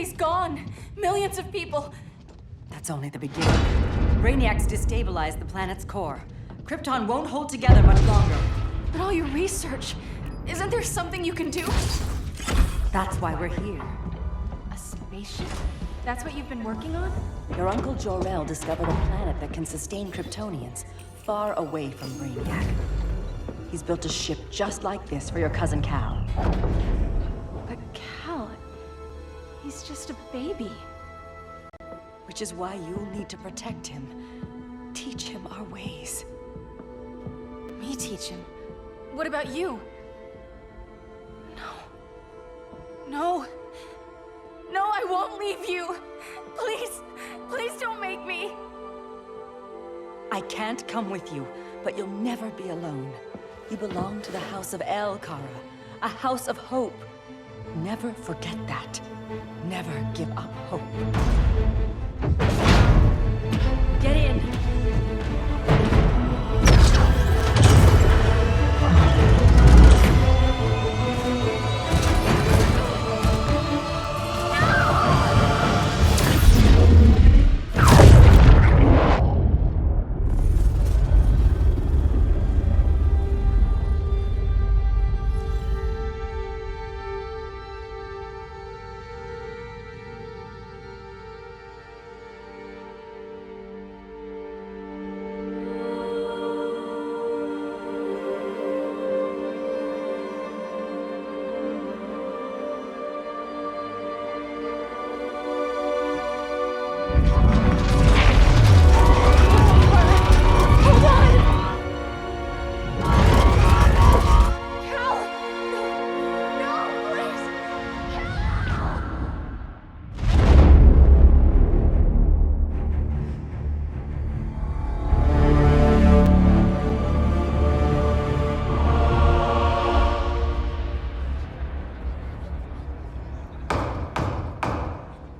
He's gone. Millions of people. That's only the beginning. Brainiac's destabilized the planet's core. Krypton won't hold together much longer. But all your research, isn't there something you can do? That's why we're here. A spaceship? That's what you've been working on? Your Uncle Jor-El discovered a planet that can sustain Kryptonians, far away from Brainiac. He's built a ship just like this for your cousin Cal. But Cal, he's just a baby. Which is why you'll need to protect him. Teach him our ways. Me teach him? What about you? No. No, I won't leave you. Please, please don't make me. I can't come with you, but you'll never be alone. You belong to the House of El, Kara. A house of hope. Never forget that. Never give up hope. Get in!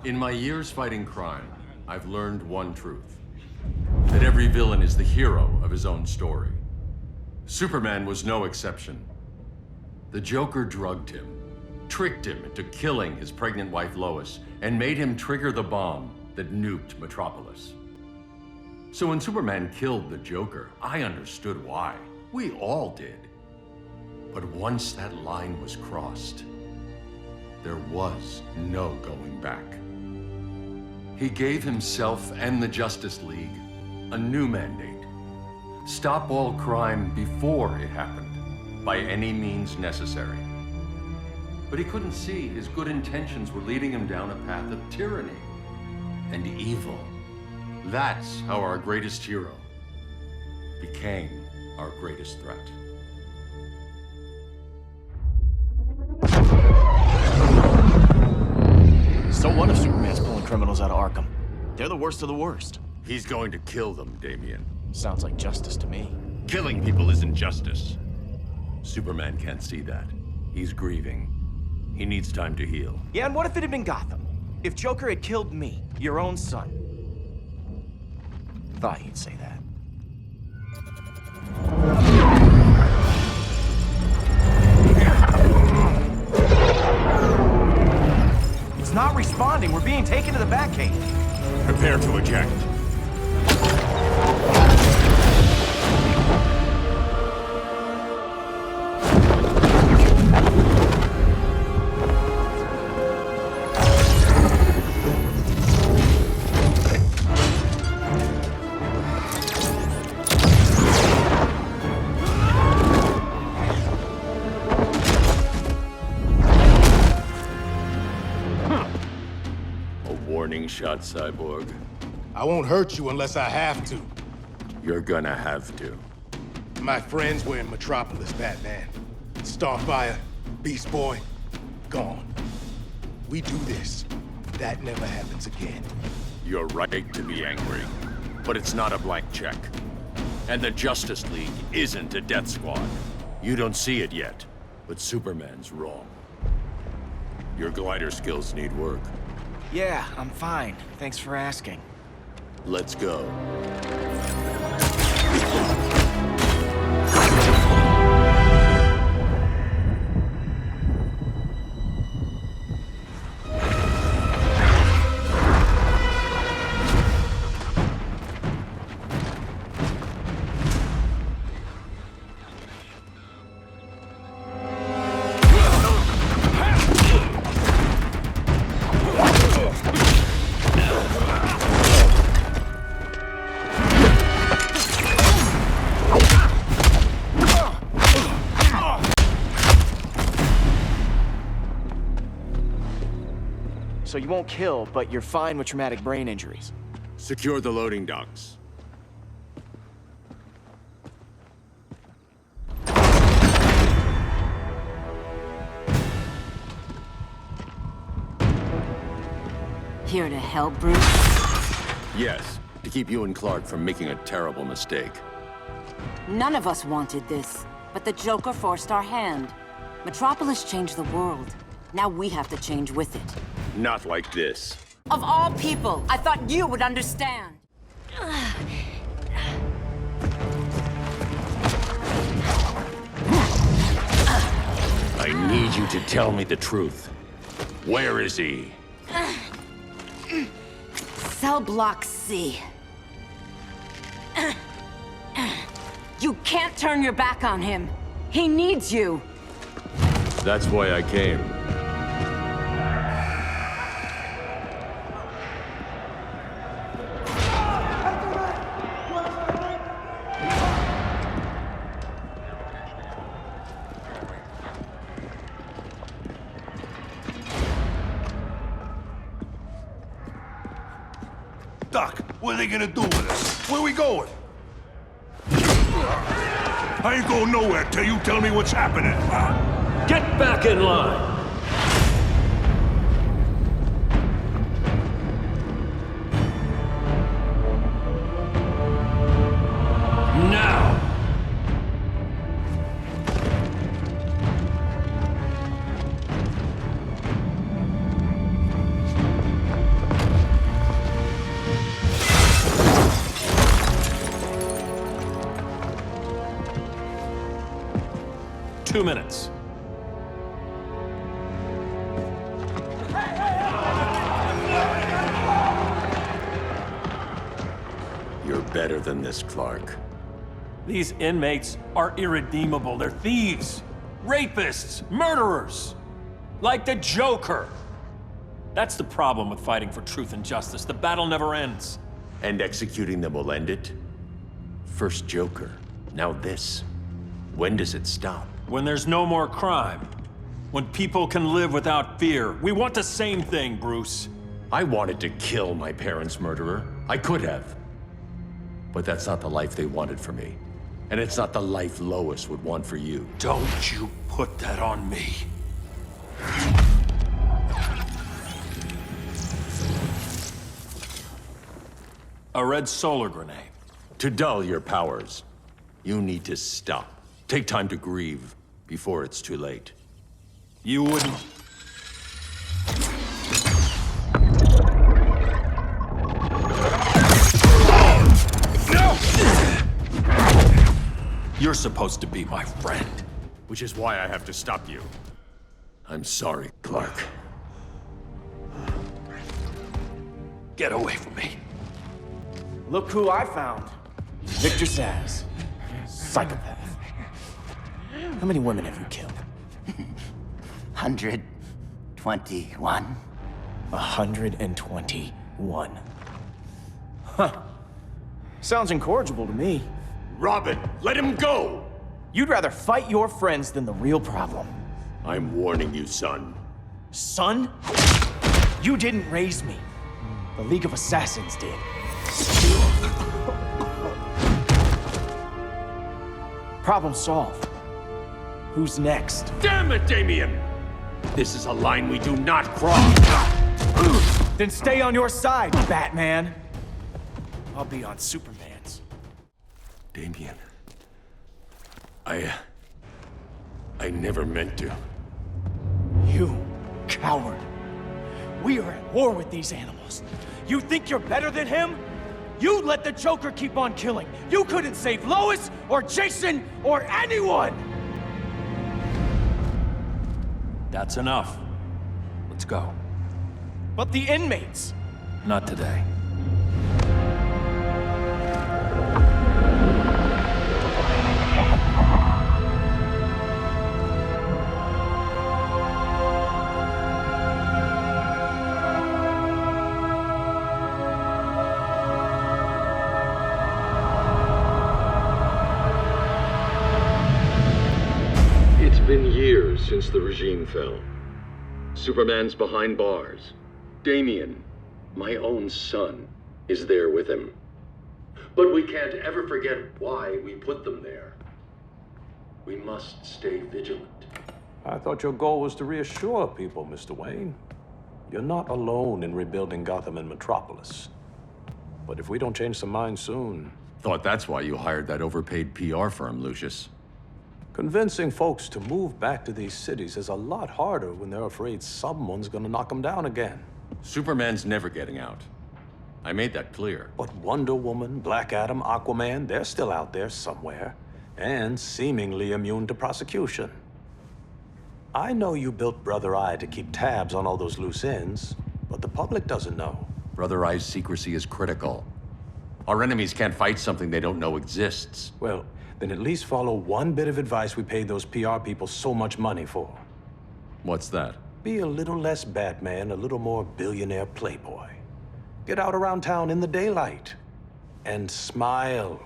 In my years fighting crime, I've learned one truth. That every villain is the hero of his own story. Superman was no exception. The Joker drugged him, tricked him into killing his pregnant wife Lois, and made him trigger the bomb that nuked Metropolis. So when Superman killed the Joker, I understood why. We all did. But once that line was crossed, there was no going back. He gave himself and the Justice League a new mandate. Stop all crime before it happened, by any means necessary. But he couldn't see his good intentions were leading him down a path of tyranny and evil. That's how our greatest hero became our greatest threat. So what if Superman's pulling criminals out of Arkham? They're the worst of the worst. He's going to kill them, Damian. Sounds like justice to me. Killing people isn't justice. Superman can't see that. He's grieving. He needs time to heal. Yeah, and what if it had been Gotham? If Joker had killed me, your own son? Thought you'd say that. It's not responding. We're being taken to the Batcave. Prepare to eject. Warning shot, Cyborg. I won't hurt you unless I have to. You're gonna have to. My friends were in Metropolis, Batman. Starfire, Beast Boy, gone. We do this. That never happens again. You're right to be angry, but it's not a blank check. And the Justice League isn't a death squad. You don't see it yet, but Superman's wrong. Your glider skills need work. Yeah, I'm fine. Thanks for asking. Let's go. So you won't kill, but you're fine with traumatic brain injuries. Secure the loading docks. Here to help, Bruce? Yes, to keep you and Clark from making a terrible mistake. None of us wanted this, but the Joker forced our hand. Metropolis changed the world. Now we have to change with it. Not like this. Of all people, I thought you would understand. I need you to tell me the truth. Where is he? Cell Block C. You can't turn your back on him. He needs you. That's why I came. Doc, what are they gonna do with us? Where we going? I ain't going nowhere till you tell me what's happening. Get back in line! Now! Two minutes. You're better than this, Clark. These inmates are irredeemable. They're thieves, rapists, murderers. Like the Joker. That's the problem with fighting for truth and justice. The battle never ends. And executing them will end it? First Joker, now this. When does it stop? When there's no more crime. When people can live without fear. We want the same thing, Bruce. I wanted to kill my parents' murderer. I could have. But that's not the life they wanted for me. And it's not the life Lois would want for you. Don't you put that on me. A red solar grenade. To dull your powers, you need to stop. Take time to grieve before it's too late. You wouldn't... You're supposed to be my friend. Which is why I have to stop you. I'm sorry, Clark. Get away from me. Look who I found. Victor Zsasz. Psychopath. How many women have you killed? 121. 121. Huh. Sounds incorrigible to me. Robin, let him go! You'd rather fight your friends than the real problem. I'm warning you, son. Son? You didn't raise me. The League of Assassins did. Problem solved. Who's next? Damn it, Damien! This is a line we do not cross. Then stay on your side, Batman. I'll be on Superman's. Damien. I never meant to. You coward. We are at war with these animals. You think you're better than him? You let the Joker keep on killing. You couldn't save Lois or Jason or anyone! That's enough. Let's go. But the inmates. Not today. It's been years since the regime fell. Superman's behind bars. Damien, my own son, is there with him. But we can't ever forget why we put them there. We must stay vigilant. I thought your goal was to reassure people, Mr. Wayne. You're not alone in rebuilding Gotham and Metropolis. But if we don't change some minds soon... Thought that's why you hired that overpaid PR firm, Lucius. Convincing folks to move back to these cities is a lot harder when they're afraid someone's gonna knock them down again. Superman's never getting out. I made that clear. But Wonder Woman, Black Adam, Aquaman, they're still out there somewhere. And seemingly immune to prosecution. I know you built Brother Eye to keep tabs on all those loose ends, but the public doesn't know. Brother Eye's secrecy is critical. Our enemies can't fight something they don't know exists. Well, then at least follow one bit of advice we paid those PR people so much money for. What's that? Be a little less Batman, a little more billionaire playboy. Get out around town in the daylight. And smile.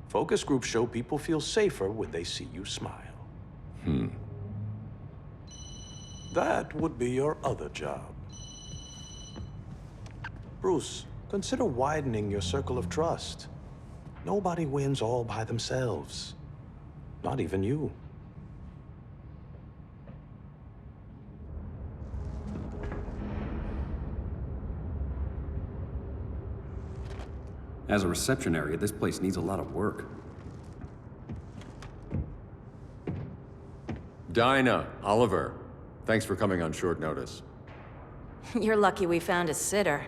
Focus groups show people feel safer when they see you smile. That would be your other job. Bruce, consider widening your circle of trust. Nobody wins all by themselves. Not even you. As a reception area, this place needs a lot of work. Dinah, Oliver, thanks for coming on short notice. You're lucky we found a sitter.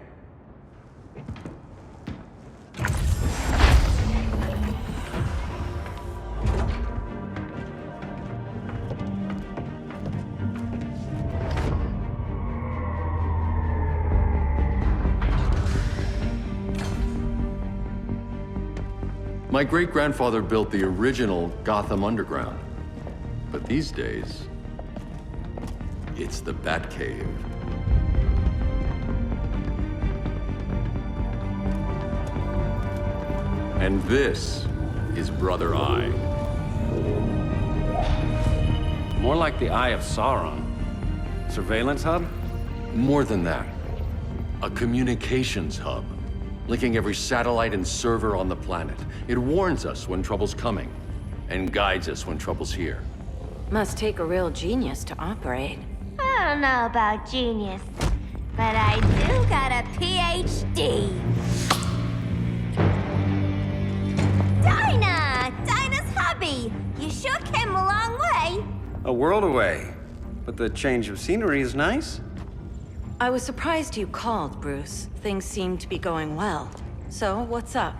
My great-grandfather built the original Gotham Underground. But these days, it's the Batcave. And this is Brother Eye. More like the Eye of Sauron. Surveillance hub? More than that. A communications hub, linking every satellite and server on the planet. It warns us when trouble's coming, and guides us when trouble's here. Must take a real genius to operate. I don't know about genius, but I do got a PhD. Dinah's hubby! You sure came a long way. A world away. But the change of scenery is nice. I was surprised you called, Bruce. Things seem to be going well. So, what's up?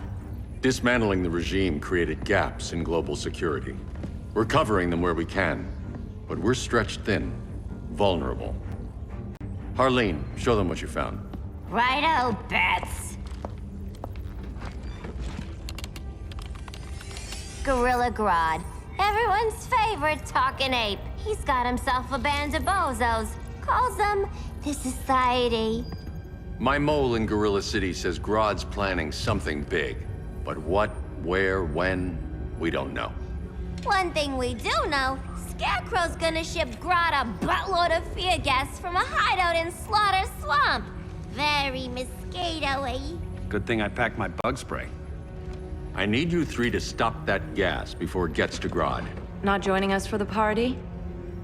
Dismantling the regime created gaps in global security. We're covering them where we can, but we're stretched thin, vulnerable. Harleen, show them what you found. Righto, Bats. Gorilla Grodd, everyone's favorite talking ape. He's got himself a band of bozos. Calls them the Society. My mole in Gorilla City says Grodd's planning something big. But what, where, when, we don't know. One thing we do know, Scarecrow's gonna ship Grodd a buttload of fear gas from a hideout in Slaughter Swamp. Very mosquito-y. Good thing I packed my bug spray. I need you three to stop that gas before it gets to Grodd. Not joining us for the party?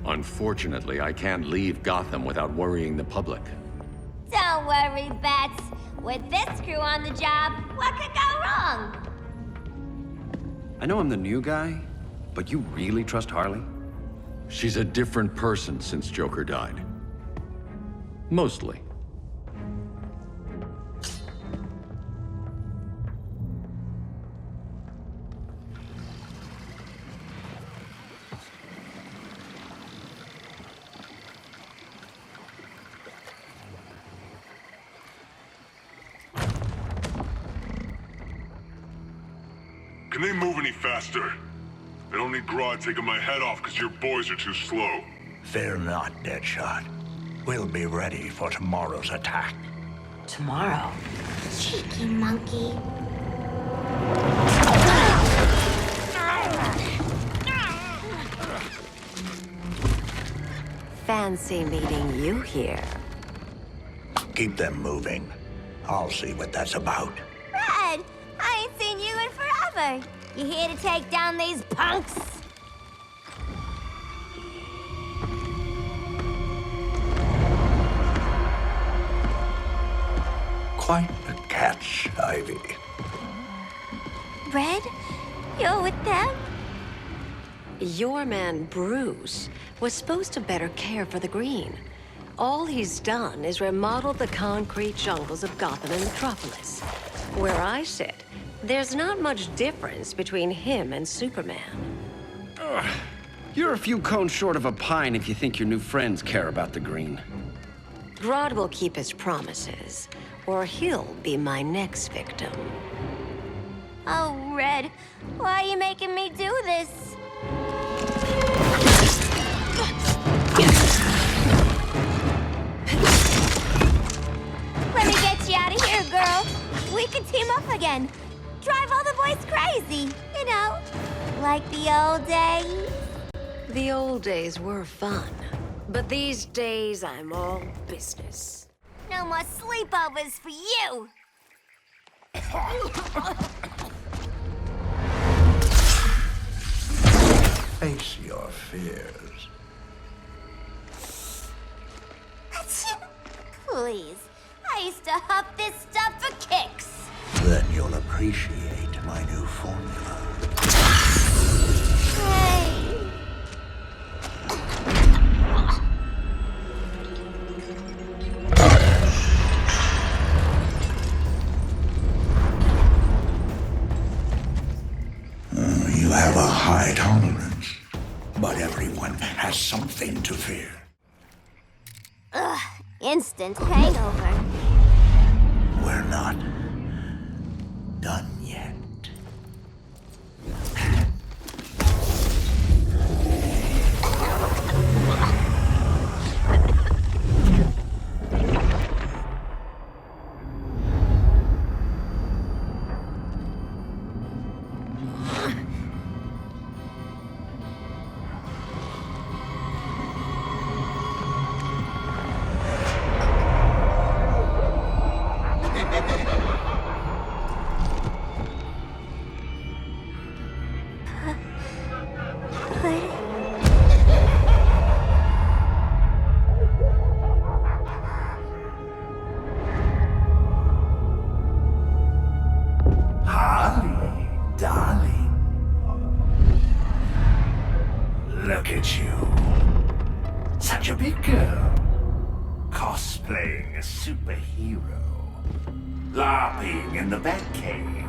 Unfortunately, I can't leave Gotham without worrying the public. Don't worry, Bats. With this crew on the job, what could go wrong? I know I'm the new guy, but you really trust Harley? She's a different person since Joker died. Mostly. Can they move any faster? I don't need Grodd taking my head off because your boys are too slow. Fear not, Deadshot. We'll be ready for tomorrow's attack. Tomorrow? Cheeky monkey. Fancy meeting you here. Keep them moving. I'll see what that's about. Red, I ain't seen you in forever. You here to take down these punks? Quite the catch, Ivy. Red, you're with them? Your man, Bruce, was supposed to better care for the Green. All he's done is remodel the concrete jungles of Gotham and Metropolis. Where I sit, there's not much difference between him and Superman. You're a few cones short of a pine if you think your new friends care about the Green. Grodd will keep his promises, or he'll be my next victim. Oh, Red, why are you making me do this? Let me get you out of here, girl. We can team up again. Drive all the boys crazy, you know, like the old days. The old days were fun, but these days I'm all business. No more sleepovers for you. Face your fears. Please, I used to huff this stuff for kicks. Then you'll appreciate my new formula. Hey. You have a high tolerance, but everyone has something to fear. Ugh, instant hangover. We're not done yet. Harley, darling. Look at you. Such a big girl. Cosplaying a superhero. LARPing in the Batcave.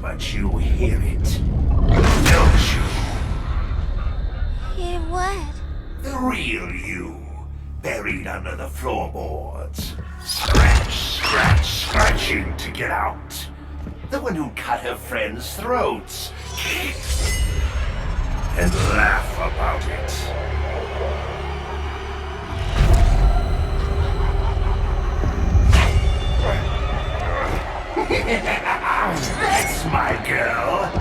But you hear it, don't you? Hear what? The real you, buried under the floorboards. Scratch, scratch, scratching to get out. The one who cut her friends' throats. And laugh about it. That's my girl.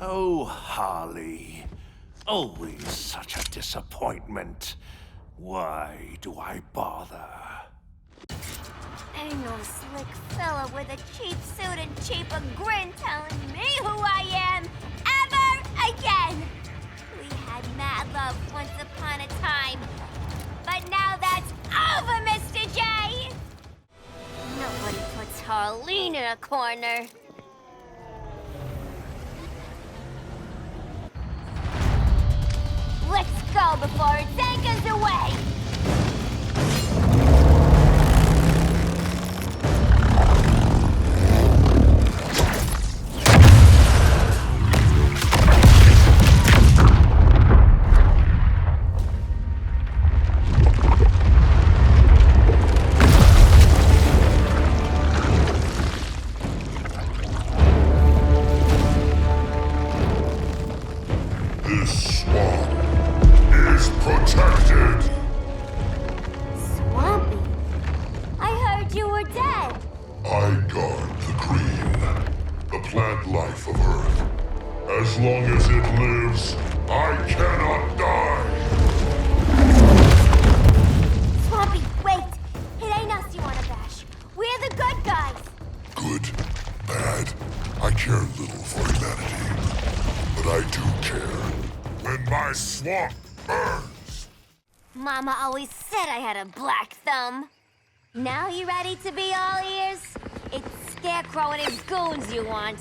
Oh, Harley. Always such a disappointment. Why do I bother? Ain't no slick fella with a cheap suit and cheaper grin telling me who I am ever again. We had mad love once upon a time, but now that's over, Mr. J. Nobody puts Harleen in a corner. Let's go before it anchors away! This swamp is protected. Swampy? I heard you were dead. I guard the green. The plant life As long as it lives, I cannot die! Swampy, wait! It ain't us you wanna bash. We're the good guys! Good, bad, I care little for humanity. But I do care when my swamp burns! Mama always said I had a black thumb. Now you ready to be all ears? It's Scarecrow and his goons you want.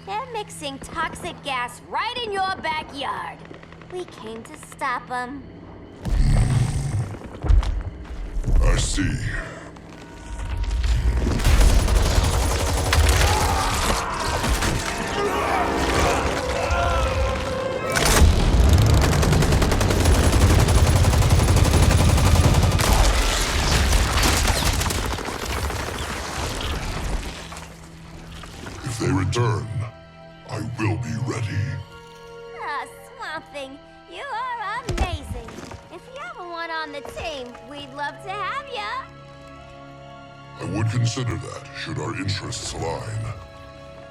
They're mixing toxic gas right in your backyard. We came to stop them. I see. If they return, I will be ready. Ah, Swamp Thing, you are amazing. If you ever want on the team, we'd love to have ya. I would consider that, should our interests align.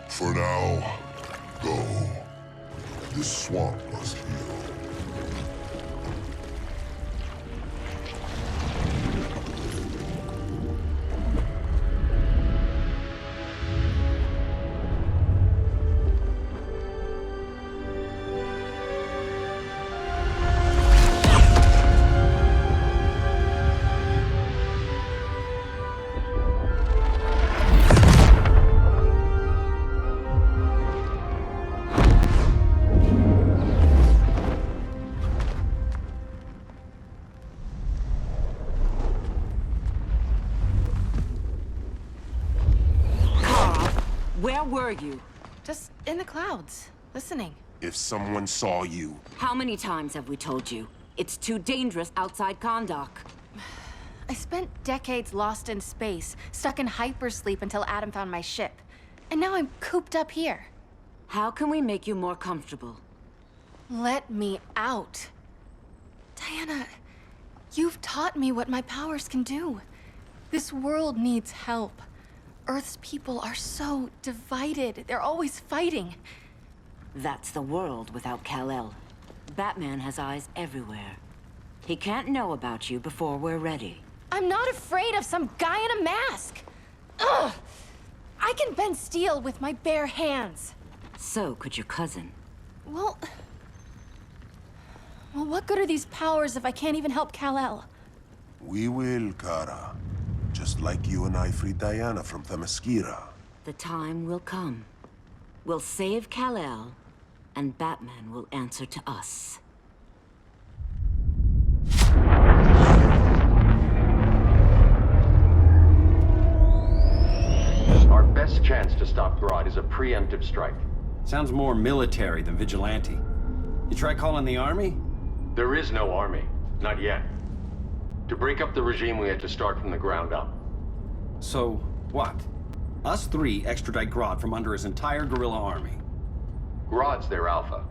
For now, go. This swamp must heal. Where were you? Just in the clouds, listening. If someone saw you... How many times have we told you? It's too dangerous outside Kahndaq. I spent decades lost in space, stuck in hypersleep until Adam found my ship. And now I'm cooped up here. How can we make you more comfortable? Let me out. Diana, you've taught me what my powers can do. This world needs help. Earth's people are so divided. They're always fighting. That's the world without Kal-El. Batman has eyes everywhere. He can't know about you before we're ready. I'm not afraid of some guy in a mask. Ugh! I can bend steel with my bare hands. So could your cousin. Well, what good are these powers if I can't even help Kal-El? We will, Kara. Just like you and I freed Diana from Themyscira. The time will come. We'll save Kal-El, and Batman will answer to us. Our best chance to stop Grodd is a preemptive strike. Sounds more military than vigilante. You try calling the army? There is no army. Not yet. To break up the regime, we had to start from the ground up. So, what? Us three extradite Grodd from under his entire guerrilla army. Grodd's their alpha.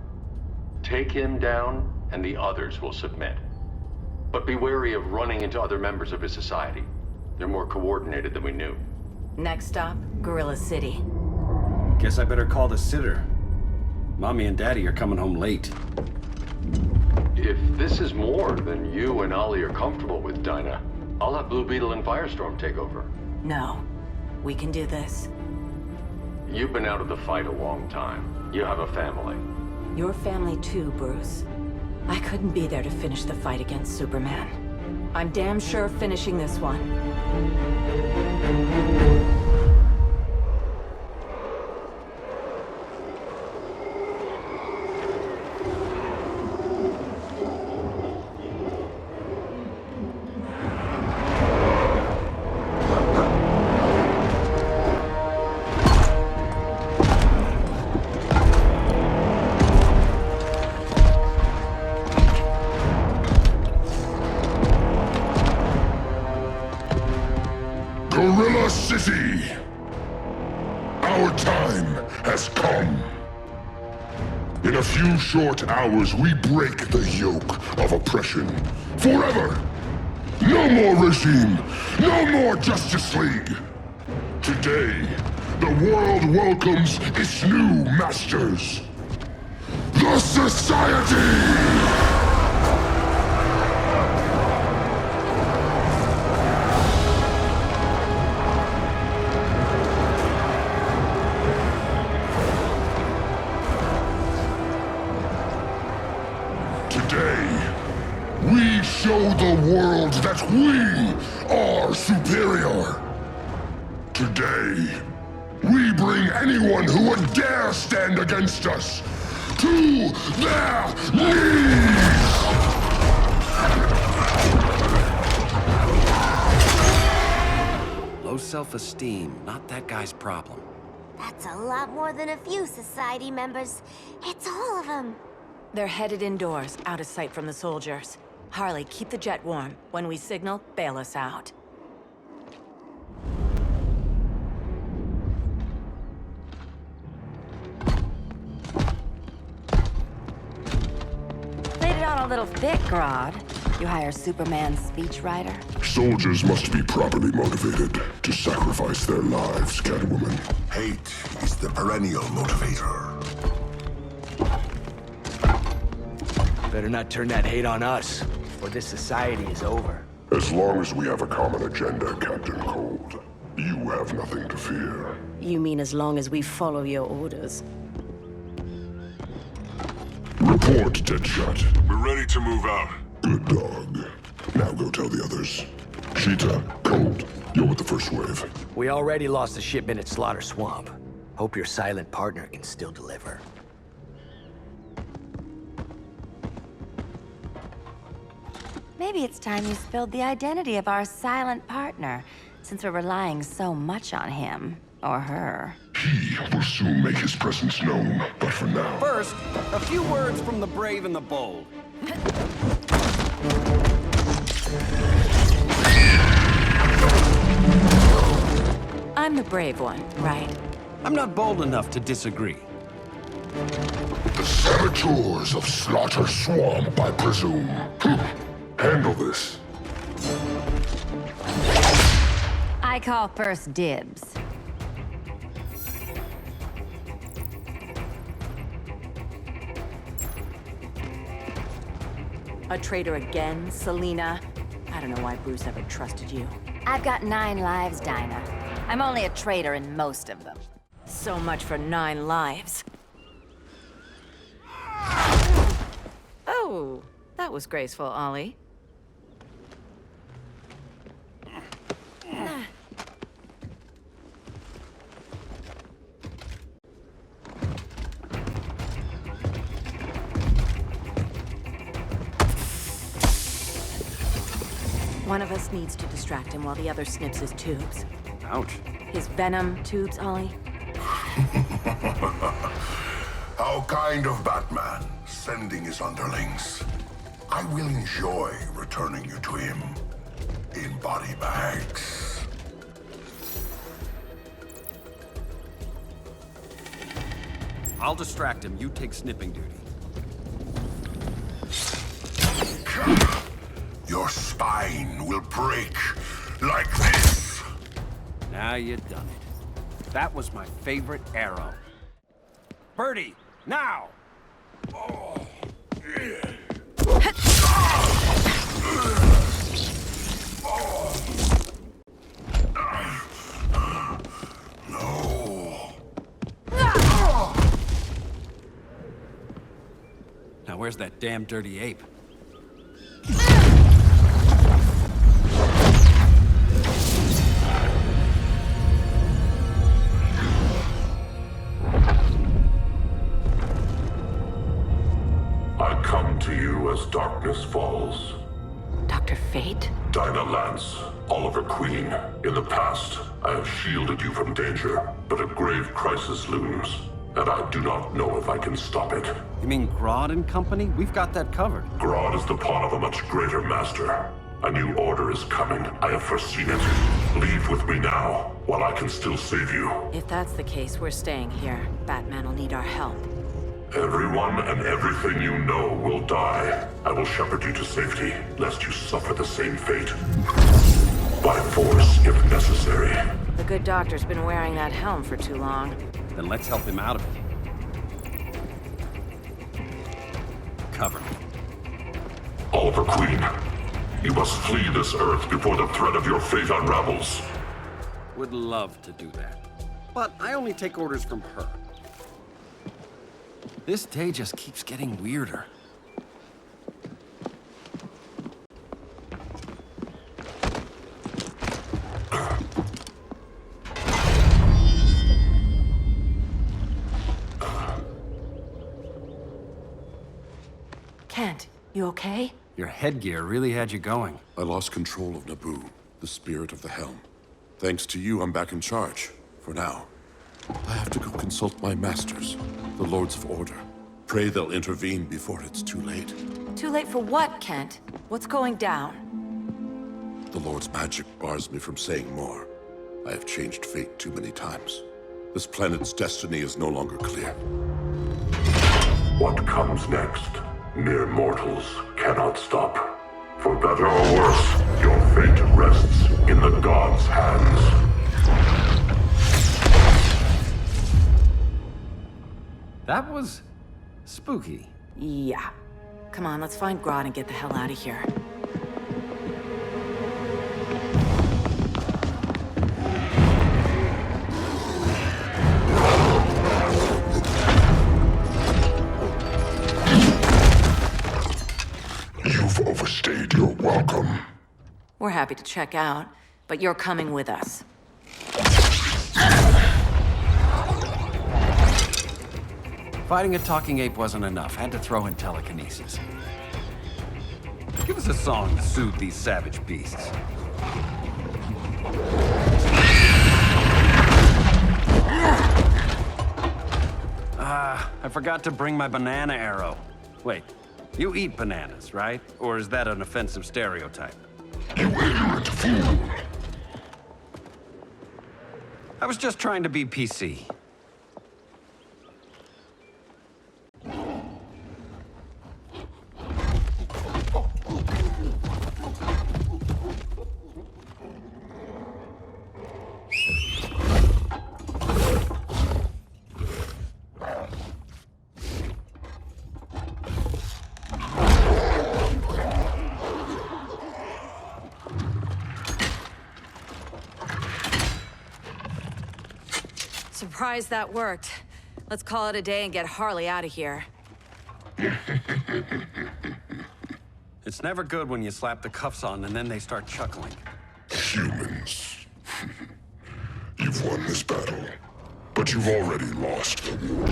Take him down, and the others will submit. But be wary of running into other members of his society. They're more coordinated than we knew. Next stop, Gorilla City. Guess I better call the sitter. Mommy and Daddy are coming home late. If this is more than you and Ollie are comfortable with, Dinah, I'll have Blue Beetle and Firestorm take over. No. We can do this. You've been out of the fight a long time. You have a family. Your family too, Bruce. I couldn't be there to finish the fight against Superman. I'm damn sure finishing this one. Gorilla City! Our time has come. In a few short hours, we break the yoke of oppression. Forever! No more regime! No more Justice League! Today, the world welcomes its new masters. our society! We show the world that we are superior. Today, we bring anyone who would dare stand against us to their knees! Low self-esteem, not that guy's problem. That's a lot more than a few society members. It's all of them. They're headed indoors, out of sight from the soldiers. Harley, keep the jet warm. When we signal, bail us out. Played it on a little thick, Grodd. You hire Superman's speechwriter? Soldiers must be properly motivated to sacrifice their lives, Catwoman. Hate is the perennial motivator. Better not turn that hate on us, or this society is over. As long as we have a common agenda, Captain Cold, you have nothing to fear. You mean as long as we follow your orders? Report, Deadshot. We're ready to move out. Good dog. Now go tell the others. Cheetah, Cold, you're with the first wave. We already lost a shipment at Slaughter Swamp. Hope your silent partner can still deliver. Maybe it's time you spilled the identity of our silent partner, since we're relying so much on him. Or her. He will soon make his presence known, but for now... First, a few words from the brave and the bold. I'm the brave one, right? I'm not bold enough to disagree. The saboteurs of Slaughter Swamp, I presume. Handle this. I call first dibs. A traitor again, Selina? I don't know why Bruce ever trusted you. I've got 9 lives, Dinah. I'm only a traitor in most of them. So much for 9 lives. Oh, that was graceful, Ollie. One of us needs to distract him while the other snips his tubes. Ouch. His venom tubes, Ollie? How kind of Batman, sending his underlings. I will enjoy returning you to him in body bags. I'll distract him. You take snipping duty. Your spine will break like this. Now you done it. That was my favorite arrow. Birdie, now! No. Now where's that damn dirty ape? I come to you as darkness falls. Dr. Fate? Dinah Lance, Oliver Queen. In the past, I have shielded you from danger, but a grave crisis looms, and I do not know if I can stop it. You mean Grodd and company? We've got that covered. Grodd is the pawn of a much greater master. A new order is coming. I have foreseen it. Leave with me now, while I can still save you. If that's the case, we're staying here. Batman will need our help. Everyone and everything you know will die. I will shepherd you to safety, lest you suffer the same fate. By force, if necessary. The good doctor's been wearing that helm for too long. Then let's help him out of it. for Queen. You must flee this Earth before the threat of your fate unravels. Would love to do that. But I only take orders from her. This day just keeps getting weirder. Kent, you okay? Your headgear really had you going. I lost control of Naboo, the spirit of the helm. Thanks to you, I'm back in charge. For now. I have to go consult my masters, the Lords of Order. Pray they'll intervene before it's too late. Too late for what, Kent? What's going down? The Lord's magic bars me from saying more. I have changed fate too many times. This planet's destiny is no longer clear. What comes next, mere mortals cannot stop. For better or worse, your fate rests in the gods' hands. That was spooky. Yeah. Come on, let's find Grodd and get the hell out of here. You've overstayed your welcome. We're happy to check out, but you're coming with us. Fighting a talking ape wasn't enough. Had to throw in telekinesis. Give us a song to soothe these savage beasts. I forgot to bring my banana arrow. Wait, you eat bananas, right? Or is that an offensive stereotype? You ignorant fool! I was just trying to be PC. Surprised that worked. Let's call it a day and get Harley out of here. It's never good when you slap the cuffs on and then they start chuckling. Humans. You've won this battle, but you've already lost the war.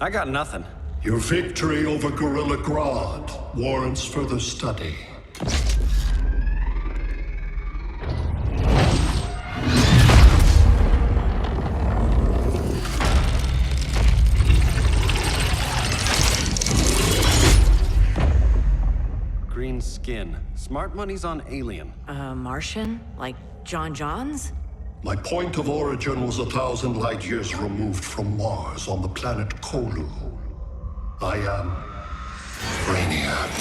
I got nothing. Your victory over Gorilla Grodd warrants further study. Green skin. Smart money's on alien. Martian? Like John Johns? My point of origin was 1,000 light years removed from Mars on the planet Kolu. I am Brainiac.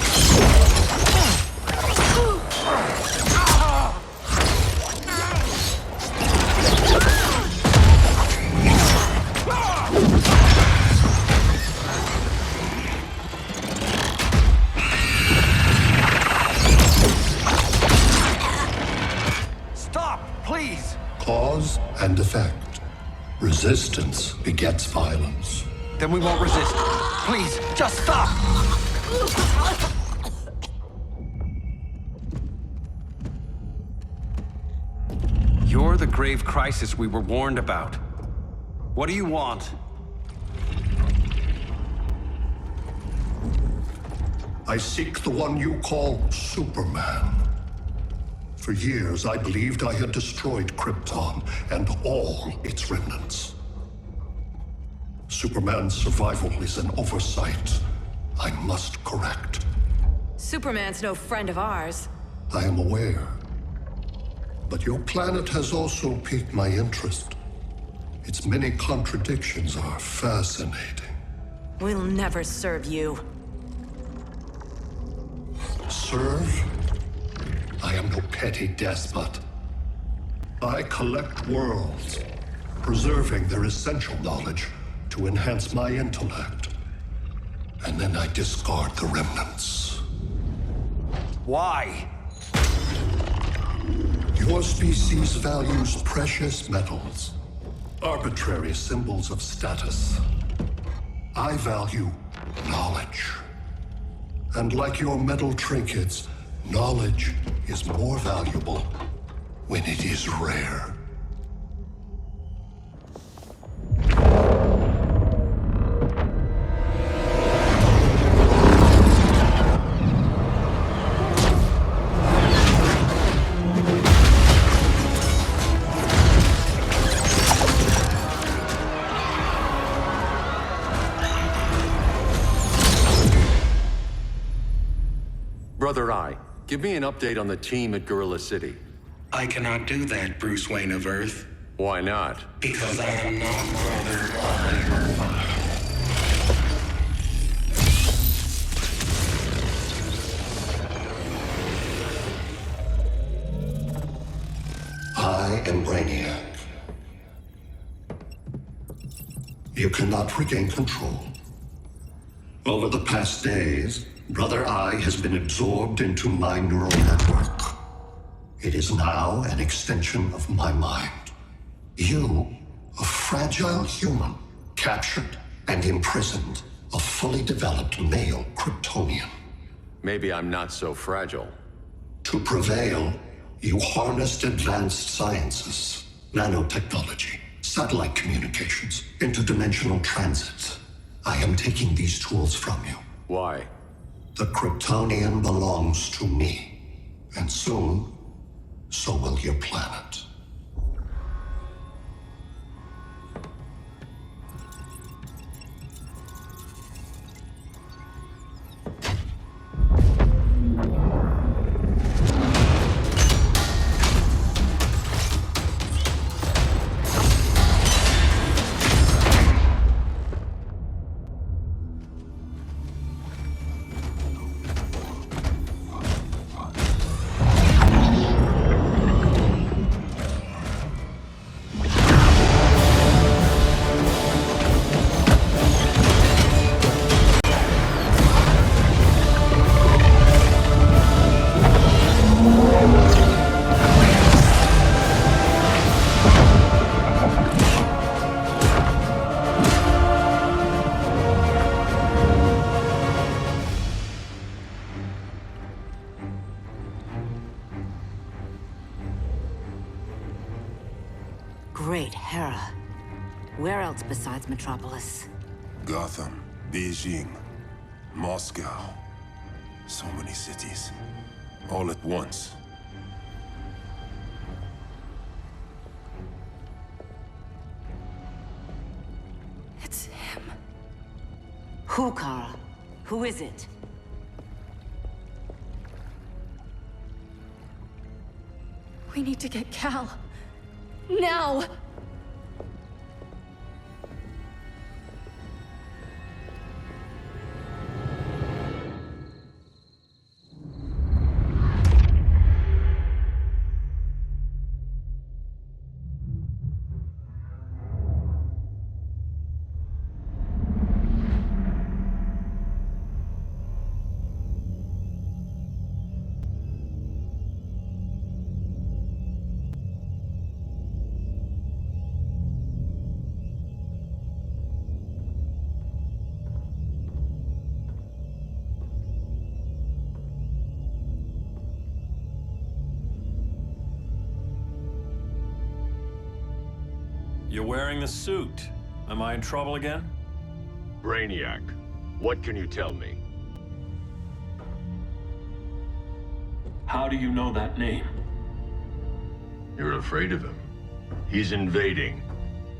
Stop, please! Cause and effect. Resistance begets violence. Then we won't resist. Please, just stop! You're the grave crisis we were warned about. What do you want? I seek the one you call Superman. For years, I believed I had destroyed Krypton and all its remnants. Superman's survival is an oversight I must correct. Superman's no friend of ours. I am aware. But your planet has also piqued my interest. Its many contradictions are fascinating. We'll never serve you. Serve? I am no petty despot. I collect worlds, preserving their essential knowledge to enhance my intellect. And then I discard the remnants. Why? Your species values precious metals, arbitrary symbols of status. I value knowledge. And like your metal trinkets, knowledge is more valuable when it is rare. Brother Eye, give me an update on the team at Gorilla City. I cannot do that, Bruce Wayne of Earth. Why not? Because I am not Brother Eye. I am Brainiac. You cannot regain control. Over the past days, Brother Eye has been absorbed into my neural network. It is now an extension of my mind. You, a fragile human, captured and imprisoned a fully developed male Kryptonian. Maybe I'm not so fragile. To prevail, you harnessed advanced sciences, nanotechnology, satellite communications, interdimensional transit. I am taking these tools from you. Why? The Kryptonian belongs to me, and soon, so will your planet. Great Hera. Where else besides Metropolis? Gotham, Beijing, Moscow. So many cities. All at once. It's him. Who, Kara? Who is it? We need to get Cal. Now! You're wearing the suit. Am I in trouble again? Brainiac, what can you tell me? How do you know that name? You're afraid of him. He's invading.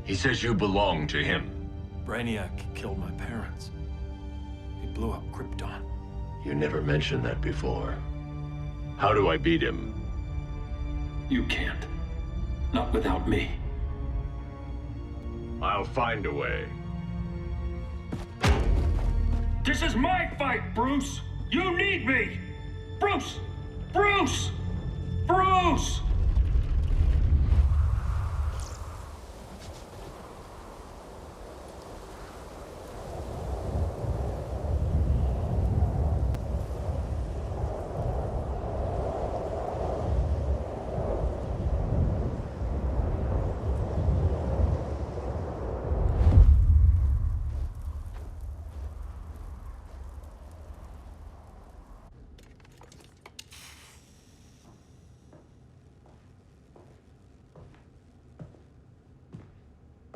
He says you belong to him. Brainiac killed my parents. He blew up Krypton. You never mentioned that before. How do I beat him? You can't. Not without me. I'll find a way. This is my fight, Bruce! You need me! Bruce! Bruce! Bruce!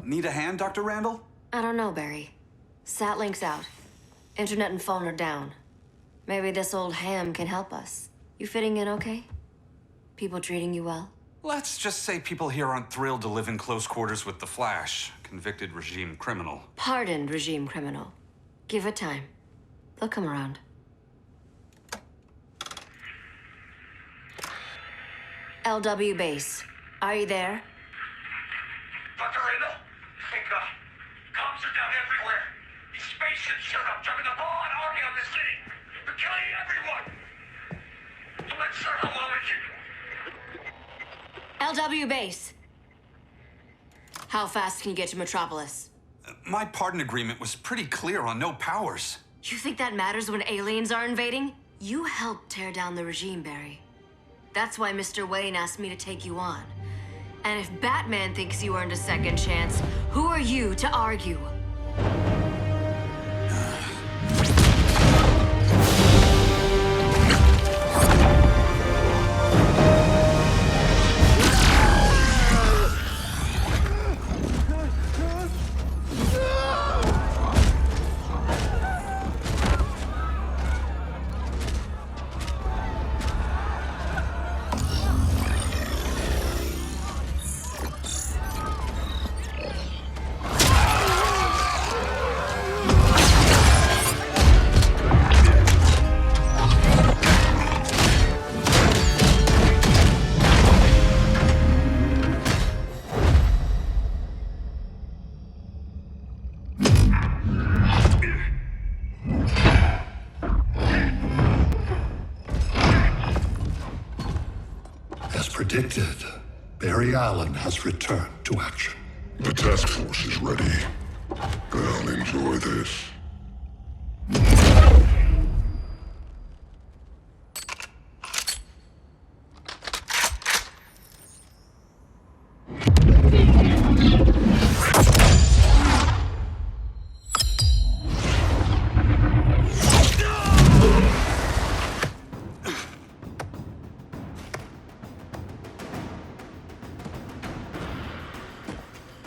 Need a hand, Dr. Randall? I don't know, Barry. Satlink's out. Internet and phone are down. Maybe this old ham can help us. You fitting in okay? People treating you well? Let's just say people here aren't thrilled to live in close quarters with the Flash, convicted regime criminal. Pardoned regime criminal. Give it time. They'll come around. LW base. Are you there? Dr. Randall? Thank God. Cops are down everywhere. These spaceships showed up, dumping the ball and army on the city. They're killing everyone. I'm not sure how long it can... LW base. How fast can you get to Metropolis? My pardon agreement was pretty clear on no powers. You think that matters when aliens are invading? You helped tear down the regime, Barry. That's why Mr. Wayne asked me to take you on. And if Batman thinks you earned a second chance, who are you to argue? Predicted, Barry Allen has returned to action. The task force is ready. I'll enjoy this.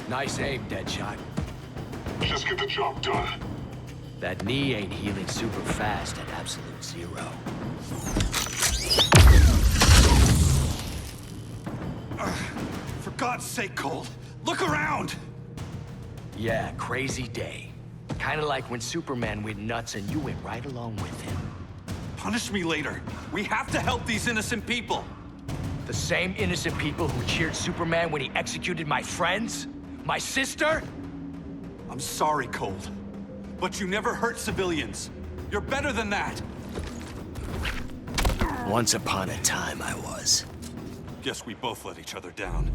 Nice aim, Deadshot. Just get the job done. That knee ain't healing super fast at absolute zero. For God's sake, Cole, look around! Yeah, crazy day. Kinda like when Superman went nuts and you went right along with him. Punish me later. We have to help these innocent people. The same innocent people who cheered Superman when he executed my friends? My sister? I'm sorry, Cole, but you never hurt civilians. You're better than that. Once upon a time, I was. Guess we both let each other down.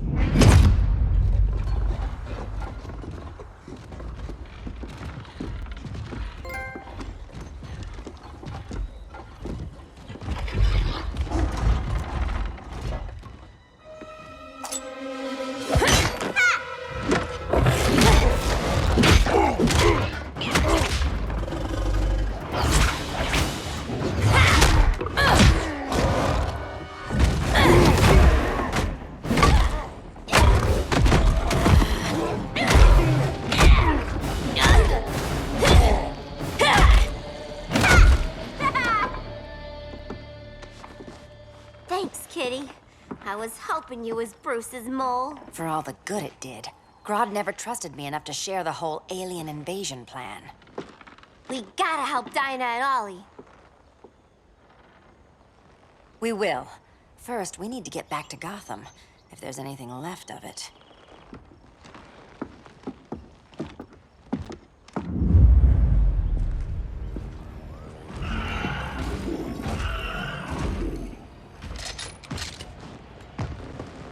Thanks, Kitty. I was hoping you was Bruce's mole. For all the good it did. Grodd never trusted me enough to share the whole alien invasion plan. We gotta help Dinah and Ollie. We will. First, we need to get back to Gotham, if there's anything left of it.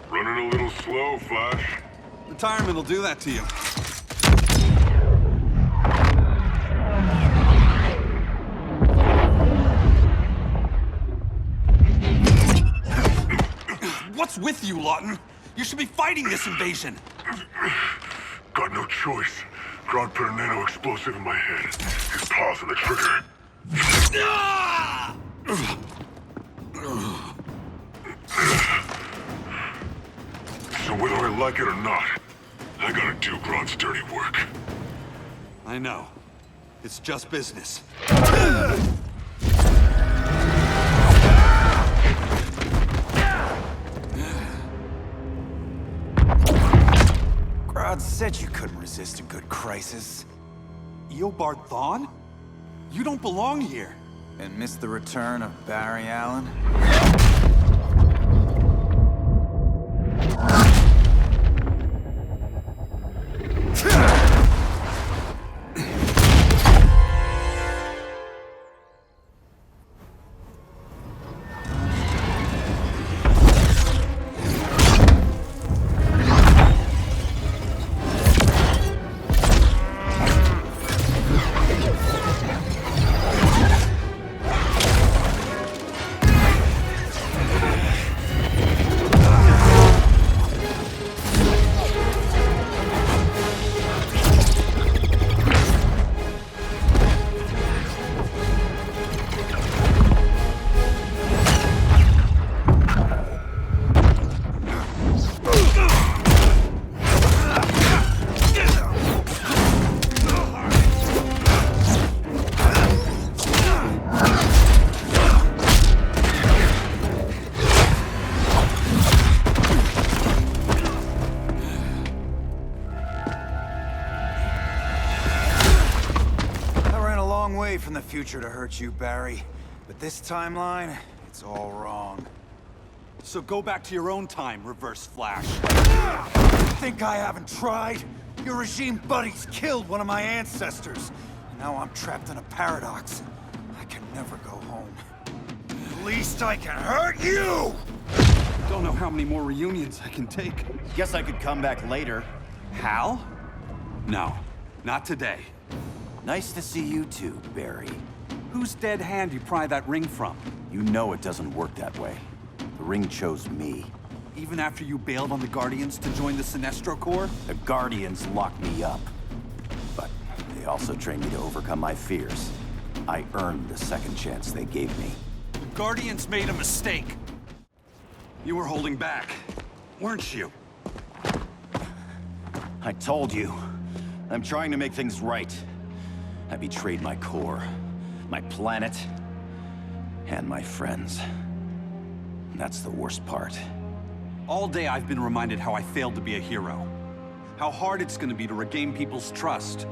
Running a little slow, Flash. Retirement will do that to you. What's with you, Lawton? You should be fighting this invasion. Got no choice. Grodd put a nano-explosive in my head. His paws on the trigger. So whether I like it or not, I gotta do Grodd's dirty work. I know. It's just business. Grodd said you couldn't resist a good crisis. Eobard Thawne? You don't belong here. And miss the return of Barry Allen? From the future to hurt you, Barry. But this timeline, it's all wrong. So go back to your own time, Reverse Flash. Think I haven't tried? Your regime buddies killed one of my ancestors. And now I'm trapped in a paradox. I can never go home. At least I can hurt you! Don't know how many more reunions I can take. Guess I could come back later. Hal? No, not today. Nice to see you too, Barry. Whose dead hand you pry that ring from? You know it doesn't work that way. The ring chose me. Even after you bailed on the Guardians to join the Sinestro Corps? The Guardians locked me up. But they also trained me to overcome my fears. I earned the second chance they gave me. The Guardians made a mistake. You were holding back, weren't you? I told you. I'm trying to make things right. I betrayed my Corps, my planet, and my friends. That's the worst part. All day I've been reminded how I failed to be a hero. How hard it's gonna be to regain people's trust.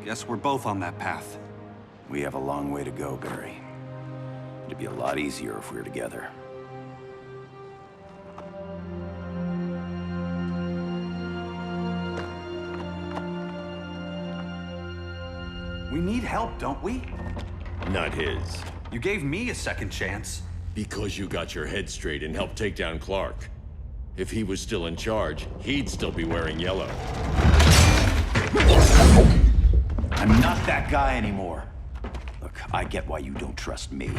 Guess we're both on that path. We have a long way to go, Barry. It'd be a lot easier if we were together. We need help, don't we? Not his. You gave me a second chance. Because you got your head straight and helped take down Clark. If he was still in charge, he'd still be wearing yellow. I'm not that guy anymore. Look, I get why you don't trust me.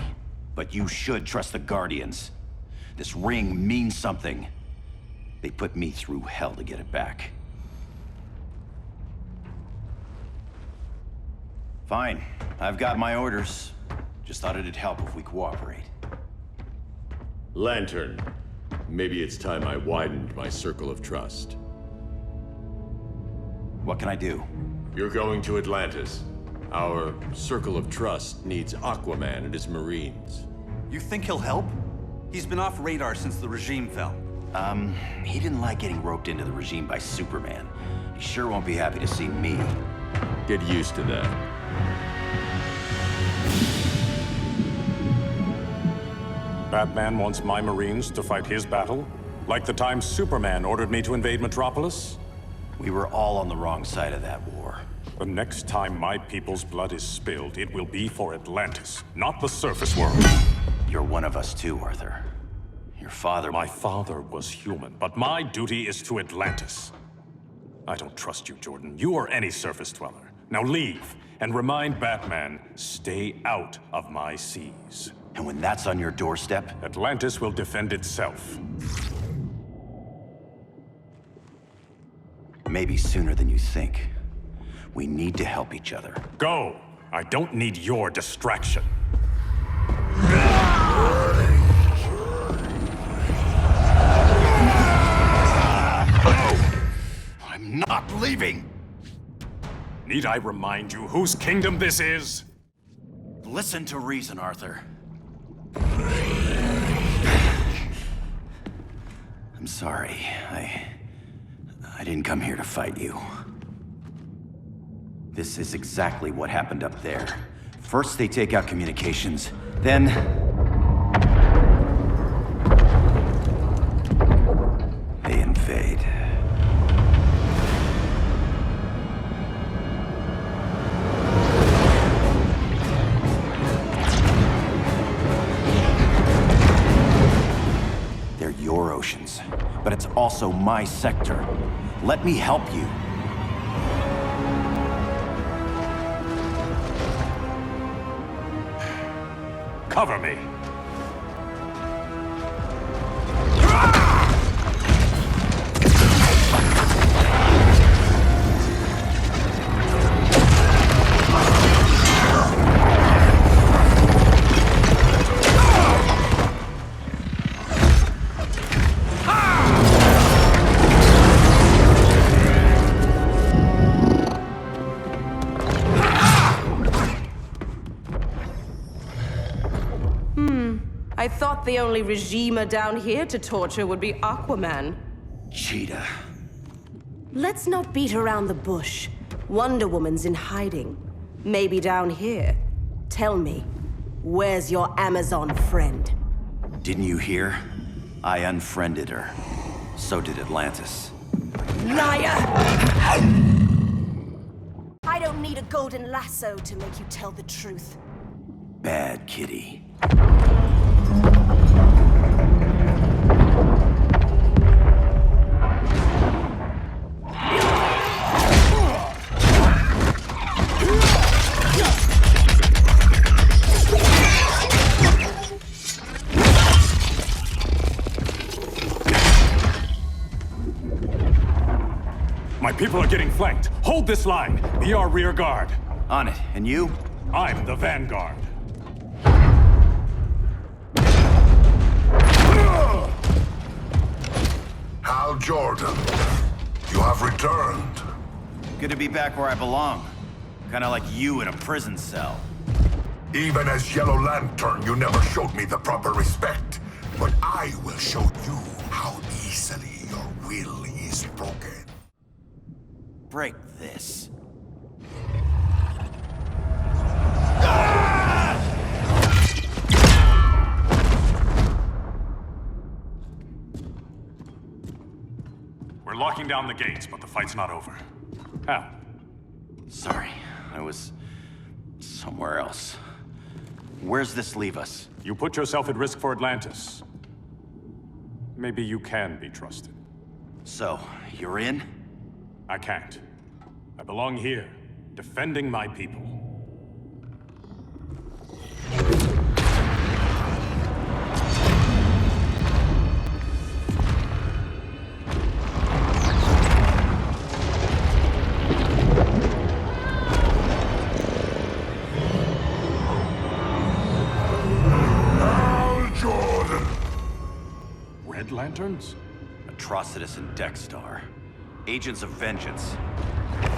But you should trust the Guardians. This ring means something. They put me through hell to get it back. Fine. I've got my orders. Just thought it'd help if we cooperate. Lantern. Maybe it's time I widened my circle of trust. What can I do? You're going to Atlantis. Our circle of trust needs Aquaman and his Marines. You think he'll help? He's been off radar since the regime fell. He didn't like getting roped into the regime by Superman. He sure won't be happy to see me. Get used to that. Batman wants my Marines to fight his battle? Like the time Superman ordered me to invade Metropolis? We were all on the wrong side of that war. The next time my people's blood is spilled, it will be for Atlantis, not the surface world. You're one of us too, Arthur. Your father... My father was human, but my duty is to Atlantis. I don't trust you, Jordan. You or any surface dweller. Now leave, and remind Batman, stay out of my seas. And when that's on your doorstep? Atlantis will defend itself. Maybe sooner than you think. We need to help each other. Go! I don't need your distraction. I'm not leaving! Need I remind you whose kingdom this is? Listen to reason, Arthur. I'm sorry. I didn't come here to fight you. This is exactly what happened up there. First they take out communications, then... they invade. They're your oceans, but it's also my sector. Let me help you. Cover me. I thought the only regimer down here to torture would be Aquaman. Cheetah. Let's not beat around the bush. Wonder Woman's in hiding. Maybe down here. Tell me, where's your Amazon friend? Didn't you hear? I unfriended her. So did Atlantis. Liar! I don't need a golden lasso to make you tell the truth. Bad kitty. My people are getting flanked. Hold this line. Be our rear guard. On it. And you? I'm the vanguard. Hal Jordan, you have returned. Good to be back where I belong. Kinda like you in a prison cell. Even as Yellow Lantern, you never showed me the proper respect. But I will show you how easily your will is broken. Break this. We're locking down the gates, but the fight's not over. Hal. Sorry, I was somewhere else. Where's this leave us? You put yourself at risk for Atlantis. Maybe you can be trusted. So, you're in? I can't. I belong here, defending my people. Red Lanterns? Atrocitus and Dexstar. Agents of Vengeance.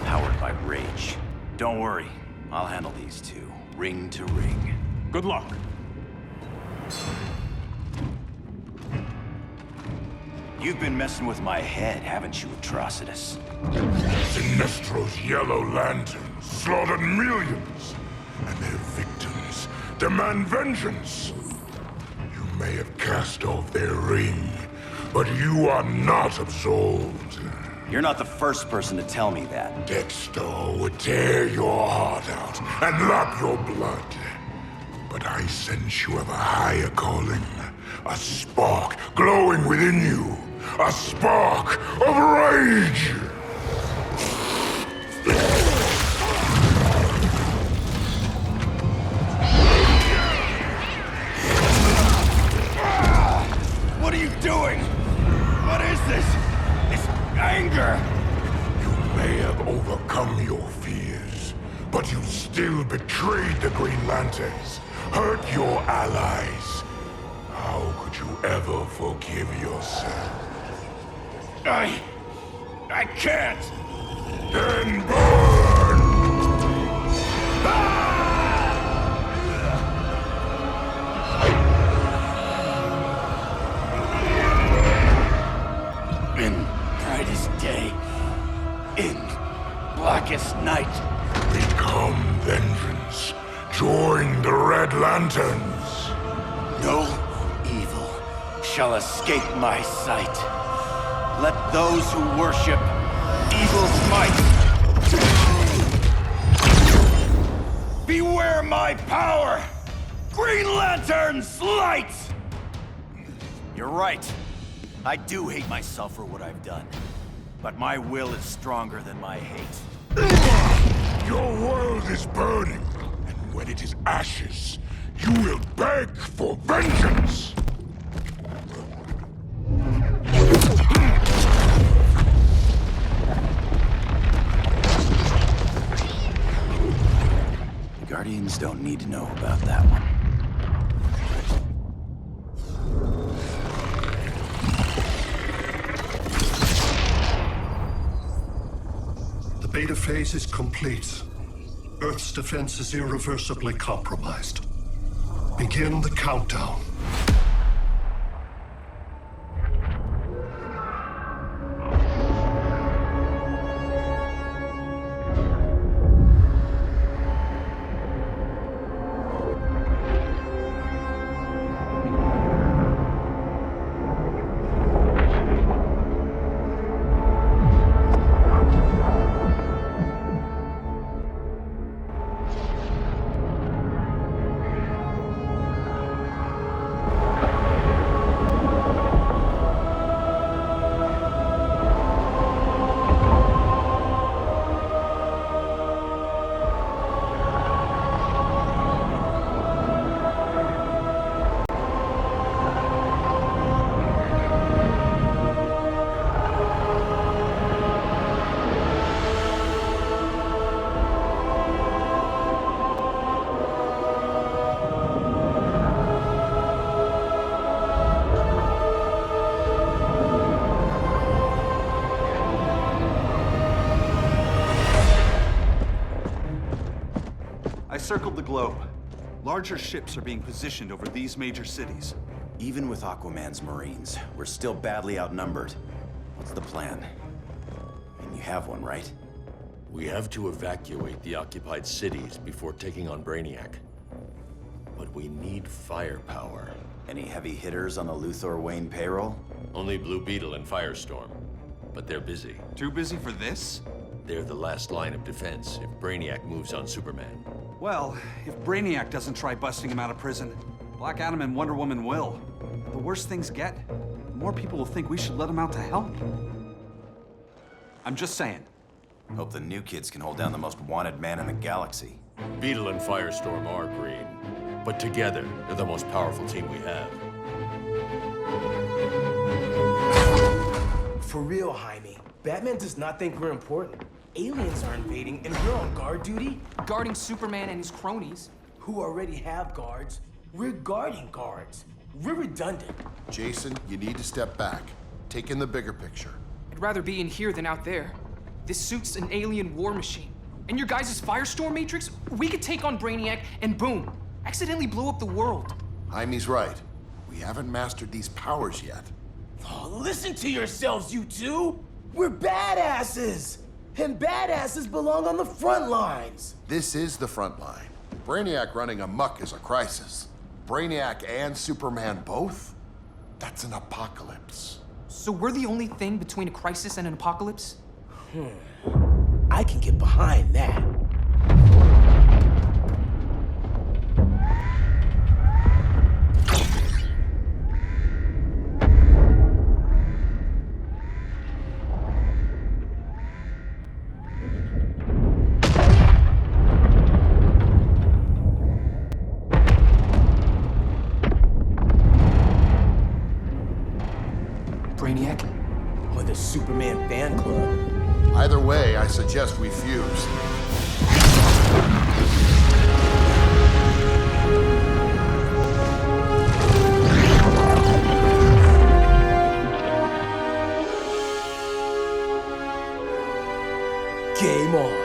Powered by rage. Don't worry, I'll handle these two, ring to ring. Good luck. You've been messing with my head, haven't you, Atrocitus? Sinestro's Yellow Lanterns slaughtered millions, and their victims demand vengeance. You may have cast off their ring, but you are not absolved. You're not the first person to tell me that. Dexter would tear your heart out and lap your blood. But I sense you have a higher calling. A spark glowing within you. A spark of rage! What are you doing? What is this? This anger! You may have overcome your fears, but you still betrayed the Green Lanterns, hurt your allies. How could you ever forgive yourself? I can't! Then burn! In brightest day, in blackest night. Become vengeance. Join the Red Lanterns. No evil shall escape my sight. Let those who worship evil's might beware my power! Green Lantern's light! You're right. I do hate myself for what I've done. But my will is stronger than my hate. Your world is burning, and when it is ashes, you will beg for vengeance! The Guardians don't need to know about that one. The beta phase is complete. Earth's defense is irreversibly compromised. Begin the countdown. Circled the globe. Larger ships are being positioned over these major cities. Even with Aquaman's Marines, we're still badly outnumbered. What's the plan? And you have one, right? We have to evacuate the occupied cities before taking on Brainiac. But we need firepower. Any heavy hitters on the Luthor Wayne payroll? Only Blue Beetle and Firestorm. But they're busy. Too busy for this? They're the last line of defense if Brainiac moves on Superman. Well, if Brainiac doesn't try busting him out of prison, Black Adam and Wonder Woman will. The worse things get, the more people will think we should let him out to help. I'm just saying. Hope the new kids can hold down the most wanted man in the galaxy. Beetle and Firestorm are green, but together, they're the most powerful team we have. For real, Jaime. Batman does not think we're important. Aliens are invading, and we're on guard duty? Guarding Superman and his cronies. Who already have guards. We're guarding guards. We're redundant. Jason, you need to step back. Take in the bigger picture. I'd rather be in here than out there. This suit's an alien war machine. And your guys' Firestorm Matrix, we could take on Brainiac and boom, accidentally blow up the world. Jaime's right. We haven't mastered these powers yet. Oh, listen to yourselves, you two! We're badasses! And badasses belong on the front lines! This is the front line. Brainiac running amok is a crisis. Brainiac and Superman both? That's an apocalypse. So we're the only thing between a crisis and an apocalypse? I can get behind that. Brainiac? Or the Superman fan club? Either way, I suggest we fuse. Game on.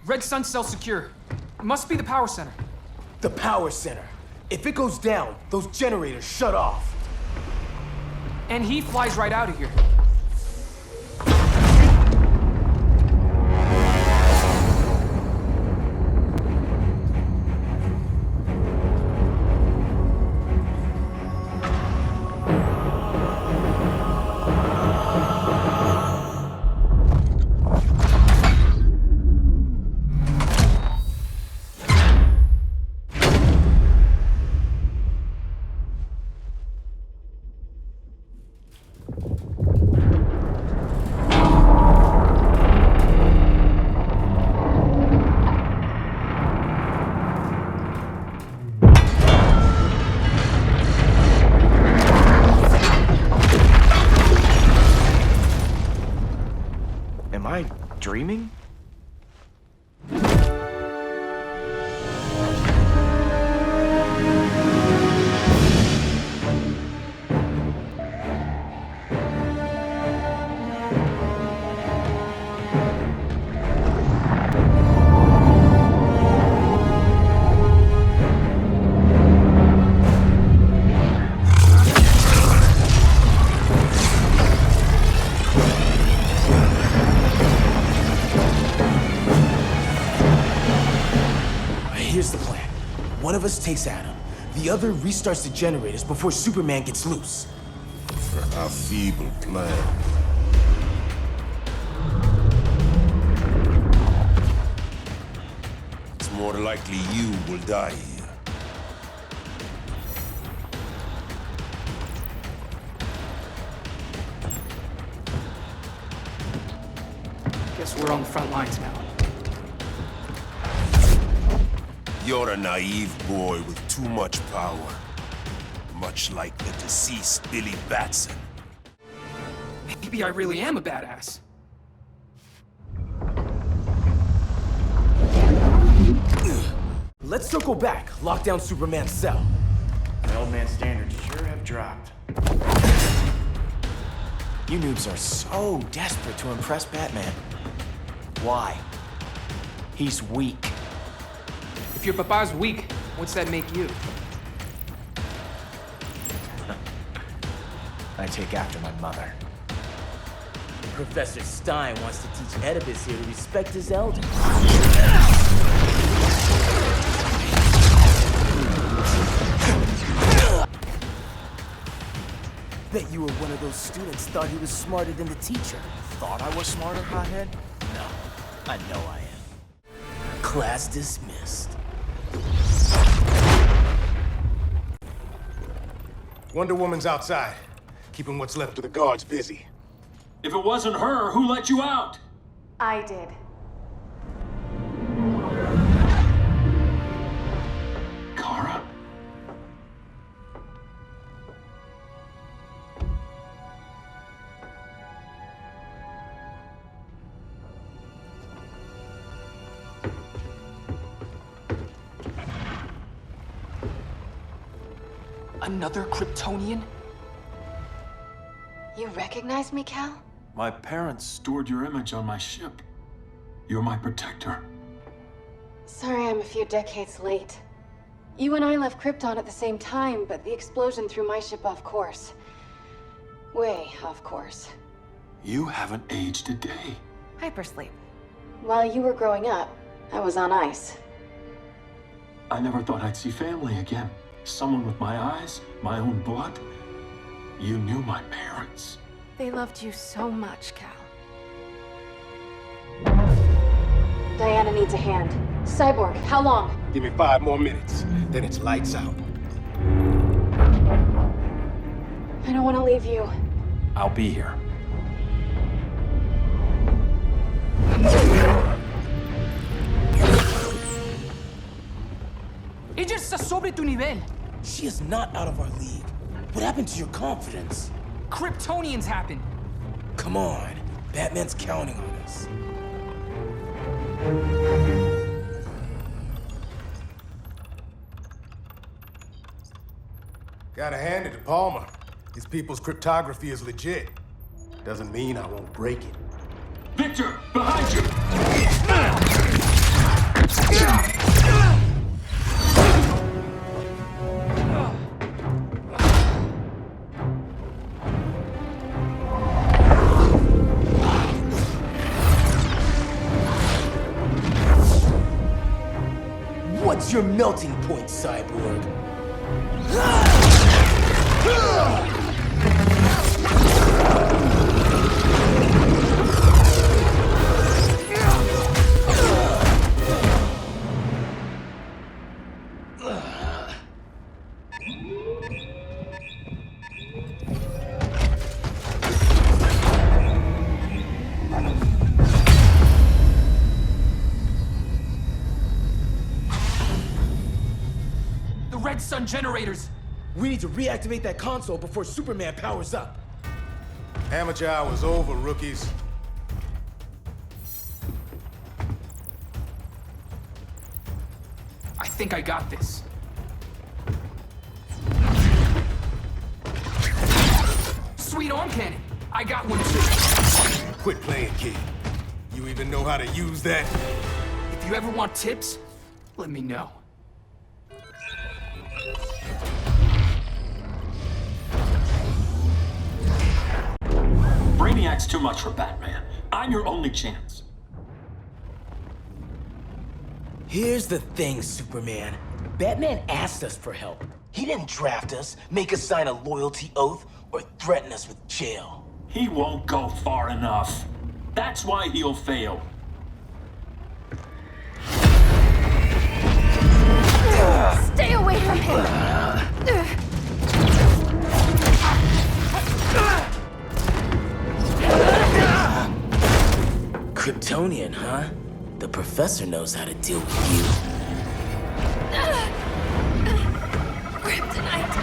Red Sun cell secure. Must be the power center. The power center. If it goes down, those generators shut off. And he flies right out of here. Am I dreaming? Here's the plan. One of us takes Adam. The other restarts the generators before Superman gets loose. A feeble plan. It's more likely you will die here. Guess we're on the front lines now. You're a naive boy with too much power. Much like the deceased Billy Batson. Maybe I really am a badass. Let's circle back, lock down Superman's cell. The old man standards sure have dropped. You noobs are so desperate to impress Batman. Why? He's weak. If your papa's weak, what's that make you? I take after my mother. Professor Stein wants to teach Oedipus here to respect his elders. Bet you were one of those students thought he was smarter than the teacher. Thought I was smarter, hothead? No, I know I am. Class dismissed. Wonder Woman's outside, keeping what's left of the guards busy. If it wasn't her, who let you out? I did. Kara? Another Kryptonian? You recognize me, Cal? My parents stored your image on my ship. You're my protector. Sorry I'm a few decades late. You and I left Krypton at the same time, but the explosion threw my ship off course. Way off course. You haven't aged a day. Hypersleep. While you were growing up, I was on ice. I never thought I'd see family again. Someone with my eyes, my own blood. You knew my parents. They loved you so much, Cal. Diana needs a hand. Cyborg, how long? Give me 5 more minutes, then it's lights out. I don't want to leave you. I'll be here. Ella está sobre tu nivel. She is not out of our league. What happened to your confidence? Kryptonians happen. Come on. Batman's counting on us. Gotta hand it to Palmer. His people's cryptography is legit. Doesn't mean I won't break it. Victor, behind you! What's your melting point, Cyborg? Red Sun generators! We need to reactivate that console before Superman powers up. Amateur hour's over, rookies. I think I got this. Sweet arm cannon! I got one too. Quit playing, kid. You even know how to use that? If you ever want tips, let me know. Brainiac's too much for Batman. I'm your only chance. Here's the thing, Superman. Batman asked us for help. He didn't draft us, make us sign a loyalty oath, or threaten us with jail. He won't go far enough. That's why he'll fail. Stay away from him! Kryptonian, huh? The professor knows how to deal with you. Kryptonite!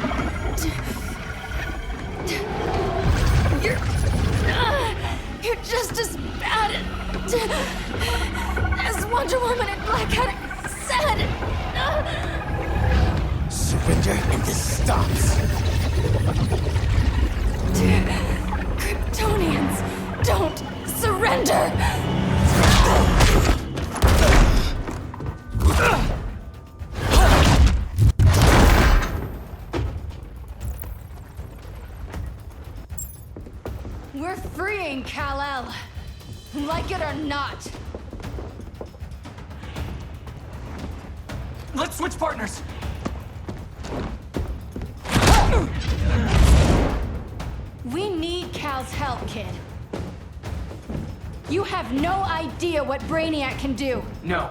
You're just as bad as Wonder Woman and Black Adam said! Surrender and this stops. Kryptonians don't surrender! We're freeing Kal-El. Like it or not. Let's switch partners! We need Cal's help, kid. You have no idea what Brainiac can do. No,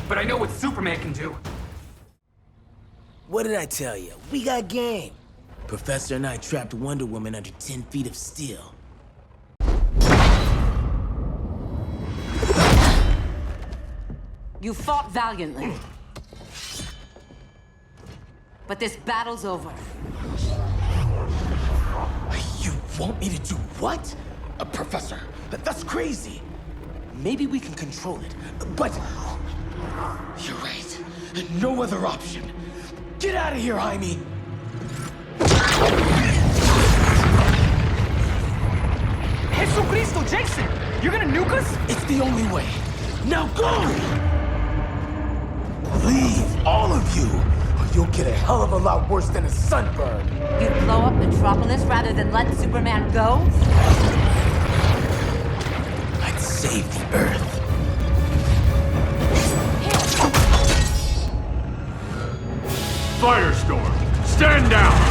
but I know what Superman can do. What did I tell you? We got game. Professor and I trapped Wonder Woman under 10 feet of steel. You fought valiantly. But this battle's over. You want me to do what? Professor, that's crazy. Maybe we can control it, but... You're right. No other option. Get out of here, Jaime! Jesucristo, Jason! You're gonna nuke us? It's the only way. Now go! Leave, all of you, or you'll get a hell of a lot worse than a sunburn. You'd blow up Metropolis rather than let Superman go? I'd save the Earth. Firestorm, stand down!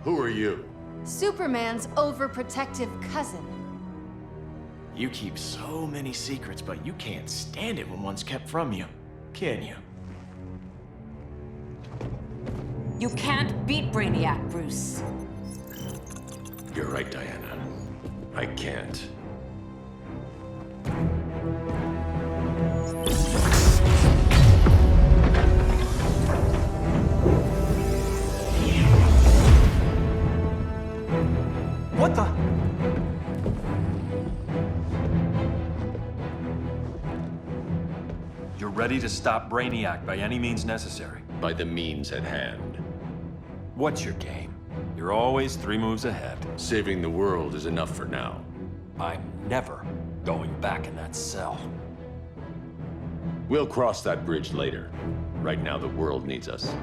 Who are you? Superman's overprotective cousin. You keep so many secrets, but you can't stand it when one's kept from you, can you? You can't beat Brainiac, Bruce. You're right, Diana. I can't. What the? You're ready to stop Brainiac by any means necessary. By the means at hand. What's your game? You're always 3 moves ahead. Saving the world is enough for now. I'm never going back in that cell. We'll cross that bridge later. Right now, the world needs us.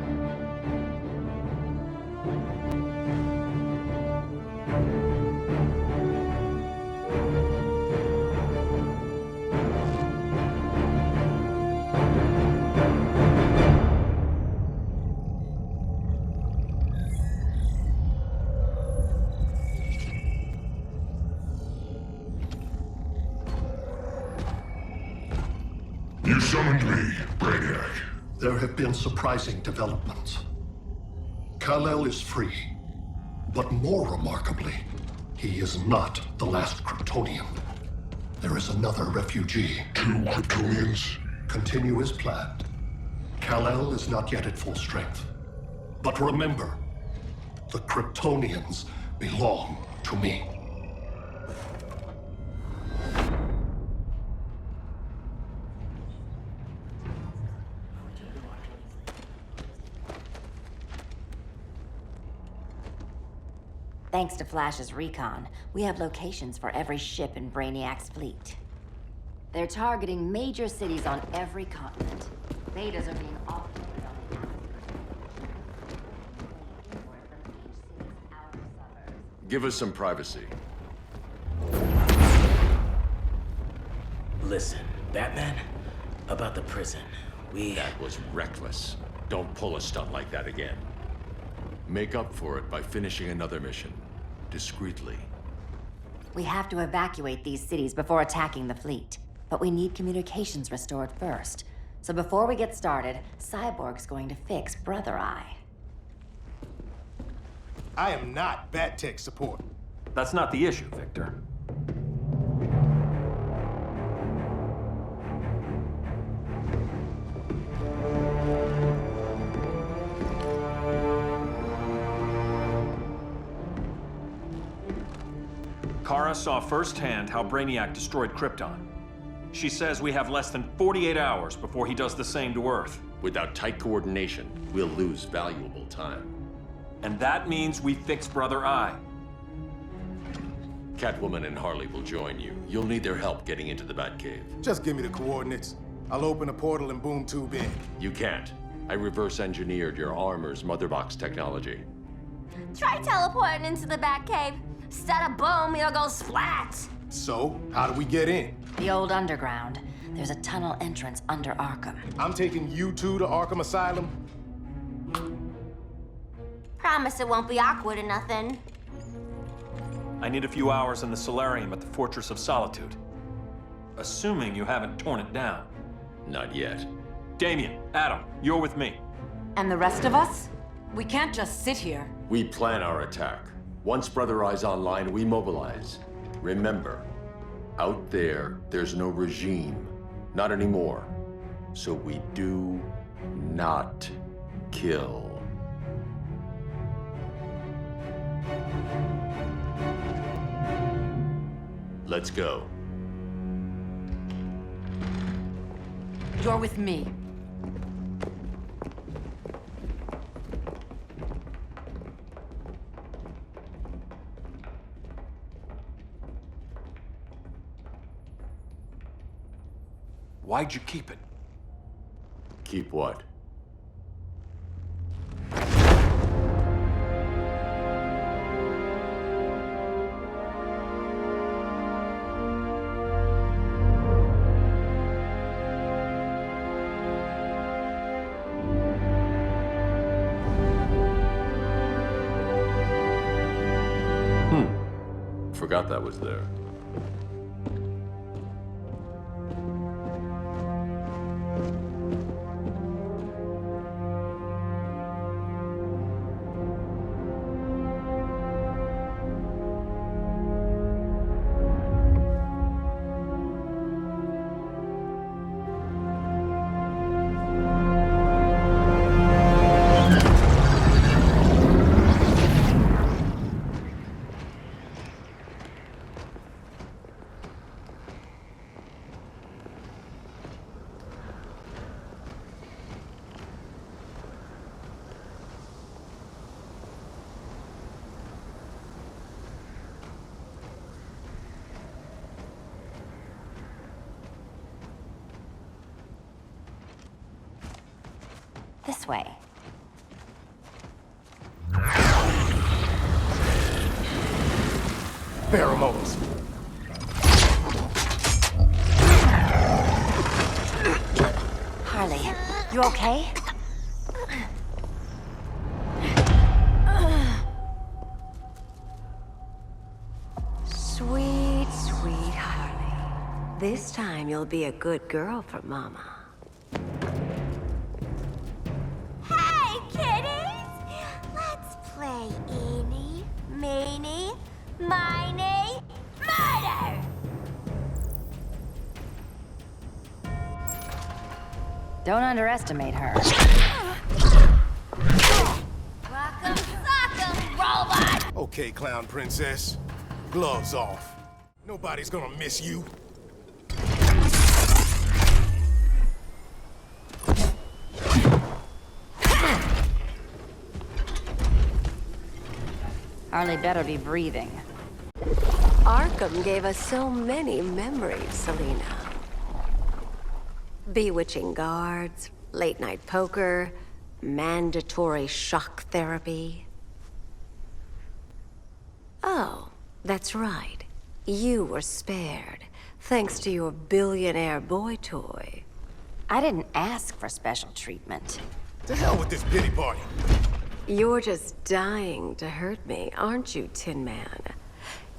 You summoned me, Brainiac. There have been surprising developments. Kal-El is free, but more remarkably, he is not the last Kryptonian. There is another refugee. 2 Kryptonians? Continue as planned. Kal-El is not yet at full strength. But remember, the Kryptonians belong to me. Thanks to Flash's recon, we have locations for every ship in Brainiac's fleet. They're targeting major cities on every continent. Betas are being offloaded on the Give us some privacy. Listen, Batman, about the prison, That was reckless. Don't pull a stunt like that again. Make up for it by finishing another mission. Discreetly. We have to evacuate these cities before attacking the fleet. But we need communications restored first. So before we get started, Cyborg's going to fix Brother Eye. I am not Bat-Tech support. That's not the issue, Victor. Kara saw firsthand how Brainiac destroyed Krypton. She says we have less than 48 hours before he does the same to Earth. Without tight coordination, we'll lose valuable time. And that means we fix Brother Eye. Catwoman and Harley will join you. You'll need their help getting into the Batcave. Just give me the coordinates. I'll open a portal and boom tube in. You can't. I reverse engineered your armor's motherbox technology. Try teleporting into the Batcave. Instead of boom, it'll go splat. So, how do we get in? The old underground. There's a tunnel entrance under Arkham. I'm taking you two to Arkham Asylum. Promise it won't be awkward or nothing. I need a few hours in the solarium at the Fortress of Solitude. Assuming you haven't torn it down. Not yet. Damien, Adam, you're with me. And the rest of us? We can't just sit here. We plan our attack. Once Brother Eye's online, we mobilize. Remember, out there's no regime. Not anymore. So we do not kill. Let's go. You're with me. Why'd you keep it? Keep what? Forgot that was there. This way. Pheromones. Harley, you okay? Sweet, sweet Harley. This time you'll be a good girl for Mama. Hey, kiddies! Let's play Eeny, Meeny, Miny, Murder! Don't underestimate her. Rock'em sock'em, robot! Okay, clown princess. Gloves off. Nobody's gonna miss you. Harley better be breathing. Arkham gave us so many memories, Selina. Bewitching guards, late-night poker, mandatory shock therapy. Oh, that's right. You were spared, thanks to your billionaire boy toy. I didn't ask for special treatment. To hell with this pity party. You're just dying to hurt me, aren't you, Tin Man?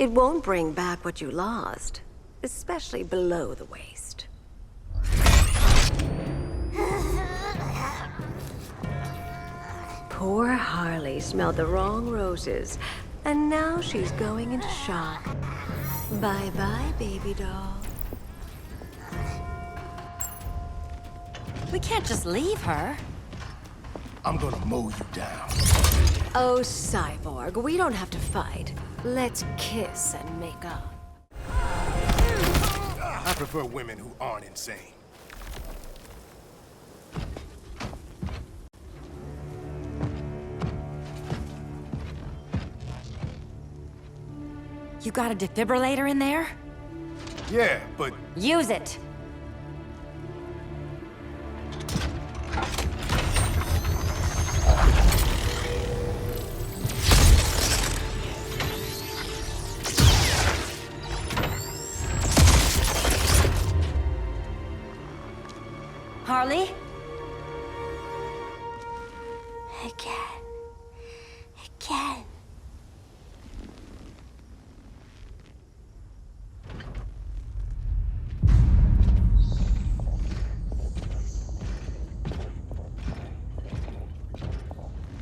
It won't bring back what you lost, especially below the waist. Poor Harley smelled the wrong roses, and now she's going into shock. Bye-bye, baby doll. We can't just leave her. I'm gonna mow you down. Oh, Cyborg, we don't have to fight. Let's kiss and make up. I prefer women who aren't insane. You got a defibrillator in there? Yeah, but... Use it! Harley? Again. Again.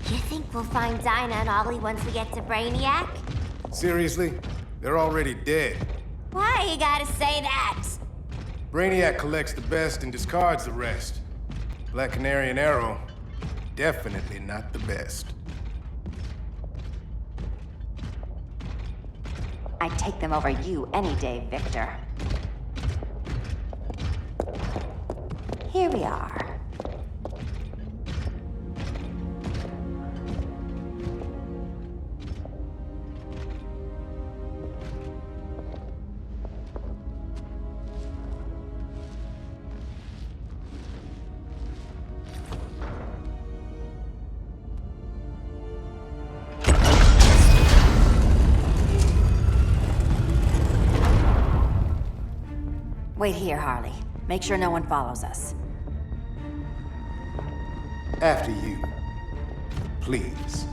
You think we'll find Dinah and Ollie once we get to Brainiac? Seriously? They're already dead. Why you gotta say that? Brainiac collects the best and discards the rest. Black Canary and Arrow, definitely not the best. I'd take them over you any day, Victor. Here we are. Wait here, Harley. Make sure no one follows us. After you. Please.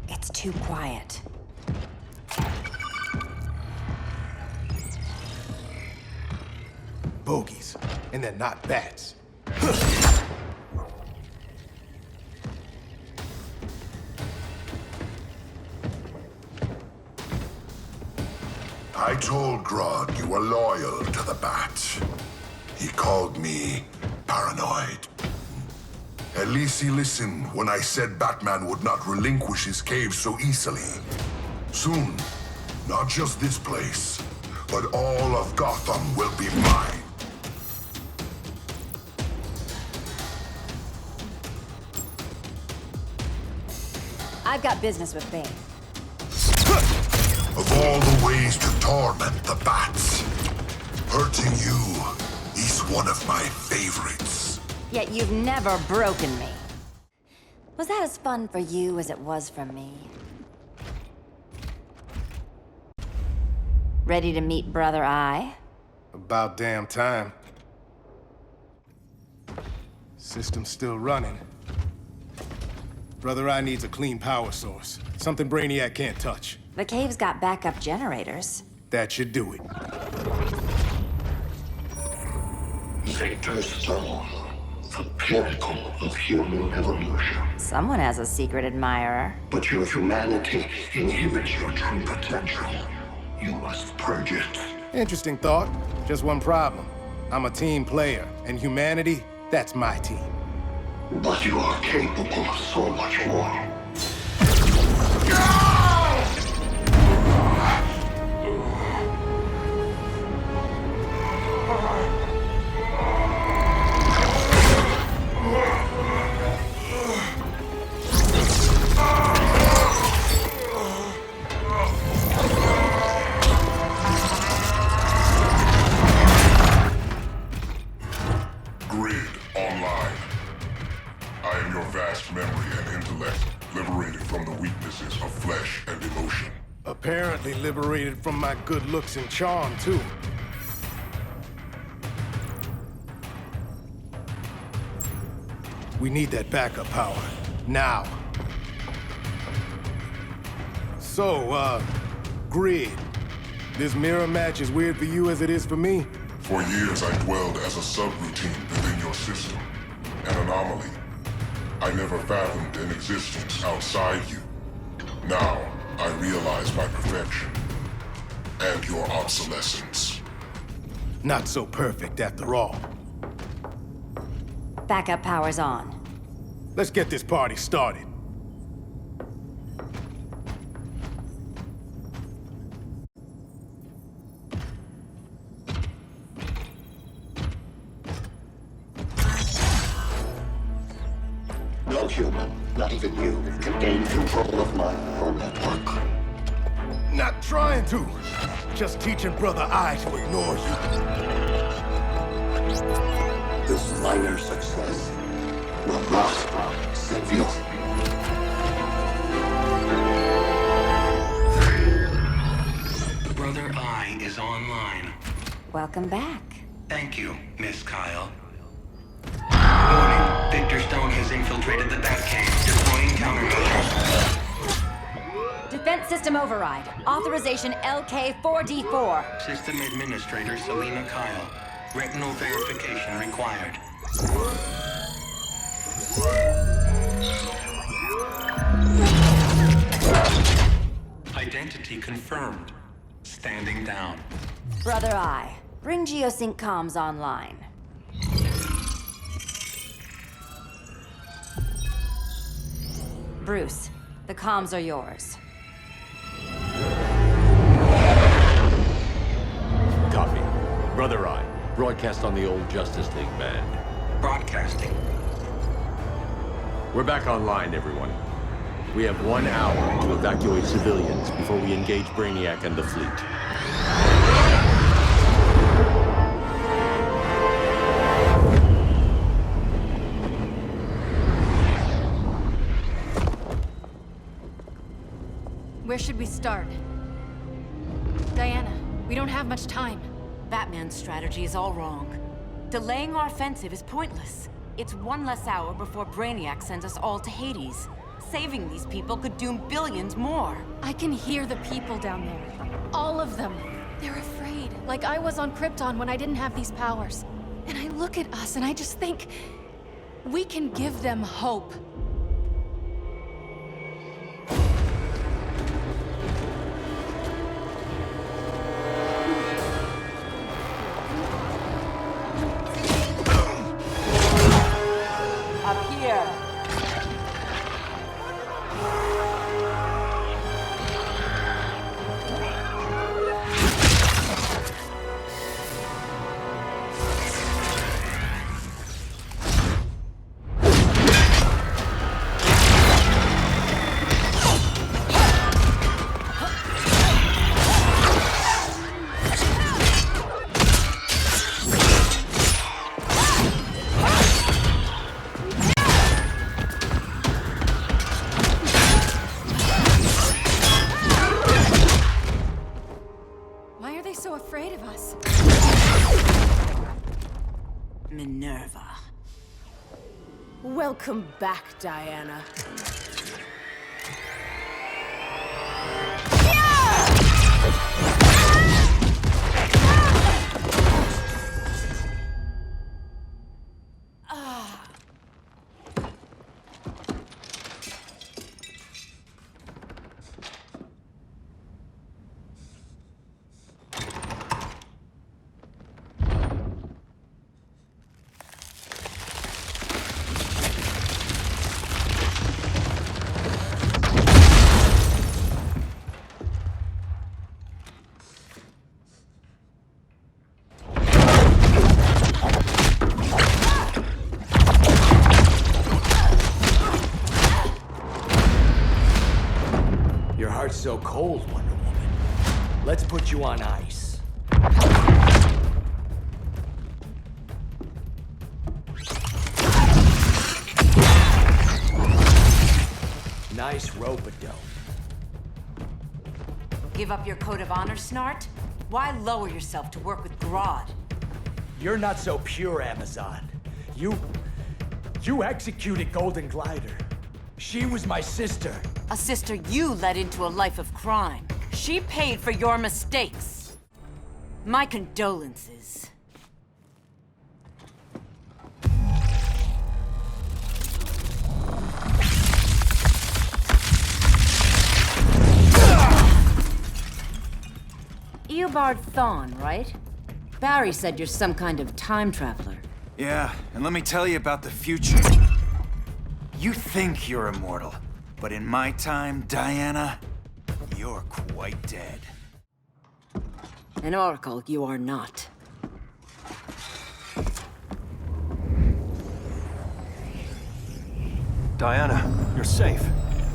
It's too quiet. Bogies, and they're not bats. I told Grodd you were loyal to the Bat. He called me paranoid. At least he listened when I said Batman would not relinquish his cave so easily. Soon, not just this place, but all of Gotham will be mine. I've got business with Bane. Of all the ways to torment the Bats, hurting you is one of my favorites. Yet you've never broken me. Was that as fun for you as it was for me? Ready to meet Brother Eye? About damn time. System's still running. Brother Eye needs a clean power source. Something Brainiac can't touch. The cave's got backup generators. That should do it. Victor Stone, the pinnacle of human evolution. Someone has a secret admirer. But your humanity inhibits your true potential. You must purge it. Interesting thought. Just one problem. I'm a team player, and humanity, that's my team. But you are capable of so much more. Apparently liberated from my good looks and charm, too. We need that backup power. Now. So, Grid. This mirror match as weird for you as it is for me? For years, I dwelled as a subroutine within your system. An anomaly. I never fathomed an existence outside you. Now, I realize my perfection. And your obsolescence. Not so perfect after all. Backup power's on. Let's get this party started. No human, not even you, can gain control of my neural network. Not trying to. Just teaching Brother Eye to ignore you. This minor success will not save you. Brother Eye is online. Welcome back. Thank you, Miss Kyle. Warning, Victor Stone has infiltrated the Batcave, deploying countermeasures. Defense system override. Authorization LK4D4. System Administrator Selina Kyle. Retinal verification required. Identity confirmed. Standing down. Brother Eye, bring Geosync comms online. Bruce, the comms are yours. Copy. Brother Eye, broadcast on the old Justice League band. Broadcasting. We're back online, everyone. We have 1 hour to evacuate civilians before we engage Brainiac and the fleet. Where should we start? Diana, we don't have much time. Batman's strategy is all wrong. Delaying our offensive is pointless. It's 1 less hour before Brainiac sends us all to Hades. Saving these people could doom billions more. I can hear the people down there. All of them. They're afraid, like I was on Krypton when I didn't have these powers. And I look at us and I just think, we can give them hope. Up here. Why are they so afraid of us? Minerva. Welcome back, Diana. Your heart's so cold, Wonder Woman. Let's put you on ice. Nice rope-a-dope. Give up your code of honor, Snart? Why lower yourself to work with Grodd? You're not so pure, Amazon. You executed Golden Glider. She was my sister. A sister you led into a life of crime. She paid for your mistakes. My condolences. Eobard Thawne, right? Barry said you're some kind of time traveler. Yeah, and let me tell you about the future. You think you're immortal, but in my time, Diana, you're quite dead. An oracle you are not. Diana, you're safe.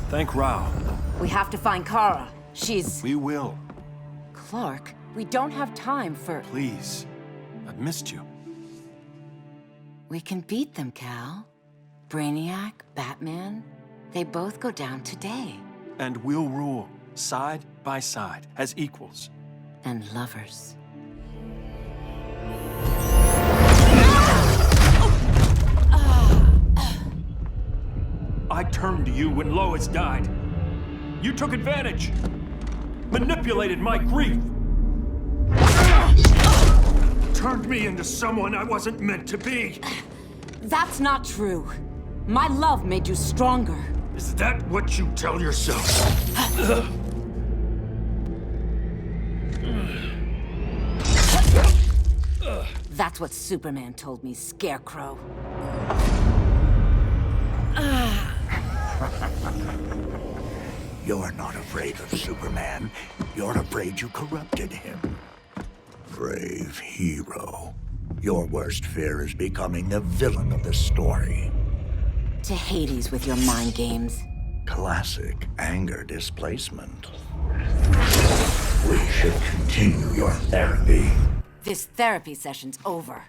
Thank Rao. We have to find Kara. She's... We will. Clark, we don't have time for... Please. I've missed you. We can beat them, Cal. Brainiac, Batman, they both go down today. And we'll rule, side by side, as equals. And lovers. I turned to you when Lois died. You took advantage. Manipulated my grief. Turned me into someone I wasn't meant to be. That's not true. My love made you stronger. Is that what you tell yourself? That's what Superman told me, Scarecrow. You're not afraid of Superman. You're afraid you corrupted him. Brave hero. Your worst fear is becoming the villain of the story. To Hades with your mind games. Classic anger displacement. We should continue your therapy. This therapy session's over.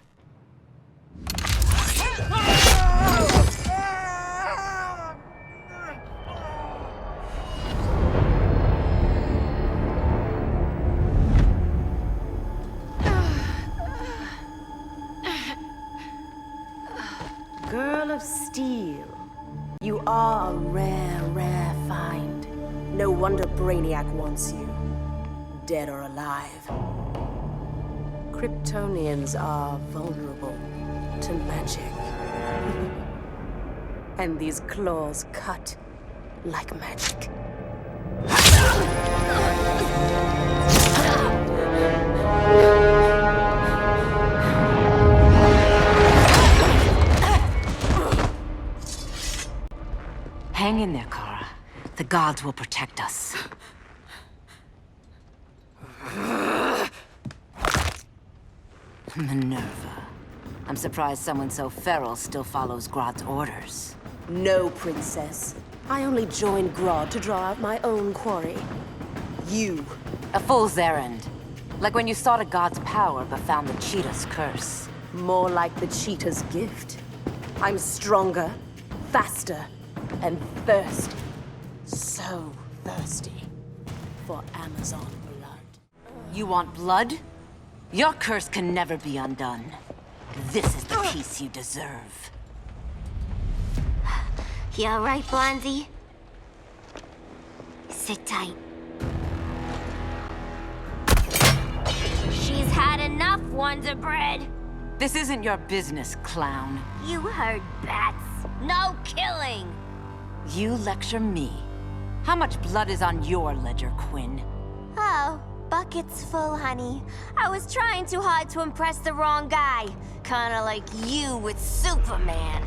Girl of Steel. You are a rare, rare find. No wonder Brainiac wants you. Dead or alive. Kryptonians are vulnerable to magic. And these claws cut like magic. Hang in there, Kara. The gods will protect us. Minerva. I'm surprised someone so feral still follows Grodd's orders. No, Princess. I only joined Grodd to draw out my own quarry. You. A fool's errand. Like when you sought a god's power but found the cheetah's curse. More like the cheetah's gift. I'm stronger, faster, and thirsty. So thirsty for Amazon blood. You want blood? Your curse can never be undone. This is the peace you deserve. You all right, Blondie? Sit tight. She's had enough, Wonder Bread. This isn't your business, clown. You heard bats. No killing. You lecture me. How much blood is on your ledger, Quinn? Oh, buckets full, honey. I was trying too hard to impress the wrong guy. Kinda like you with Superman.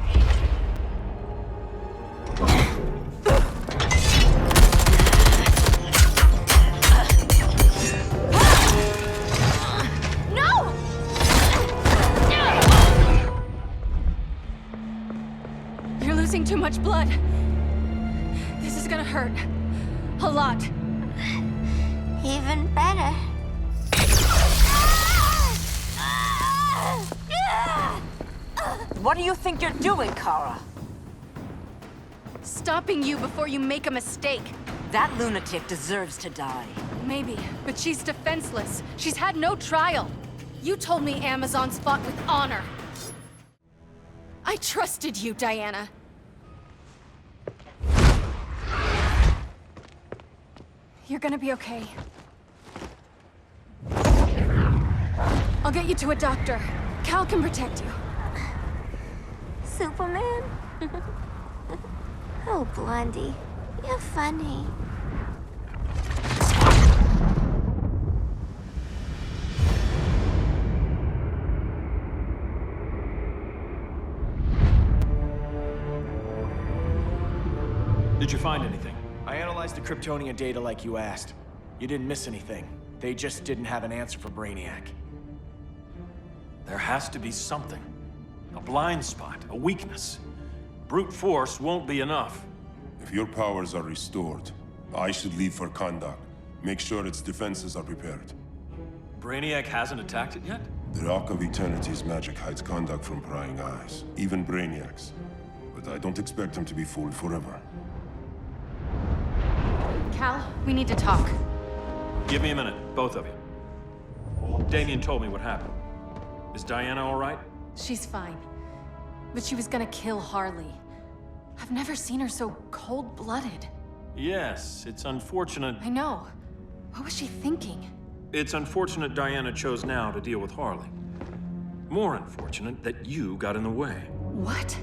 No! You're losing too much blood. This is gonna hurt. A lot. Even better. What do you think you're doing, Kara? Stopping you before you make a mistake. That lunatic deserves to die. Maybe, but she's defenseless. She's had no trial. You told me Amazons fought with honor. I trusted you, Diana. You're gonna be okay. I'll get you to a doctor. Cal can protect you. Superman? Oh, Blondie, you're funny. Did you find anything? I analyzed the Kryptonian data like you asked. You didn't miss anything. They just didn't have an answer for Brainiac. There has to be something. A blind spot, a weakness. Brute force won't be enough. If your powers are restored, I should leave for Kahndaq. Make sure its defenses are prepared. Brainiac hasn't attacked it yet? The Rock of Eternity's magic hides Kahndaq from prying eyes, even Brainiac's. But I don't expect him to be fooled forever. Cal, we need to talk. Give me a minute, both of you. Damien told me what happened. Is Diana all right? She's fine. But she was gonna kill Harley. I've never seen her so cold-blooded. Yes, it's unfortunate. I know. What was she thinking? It's unfortunate Diana chose now to deal with Harley. More unfortunate that you got in the way. What?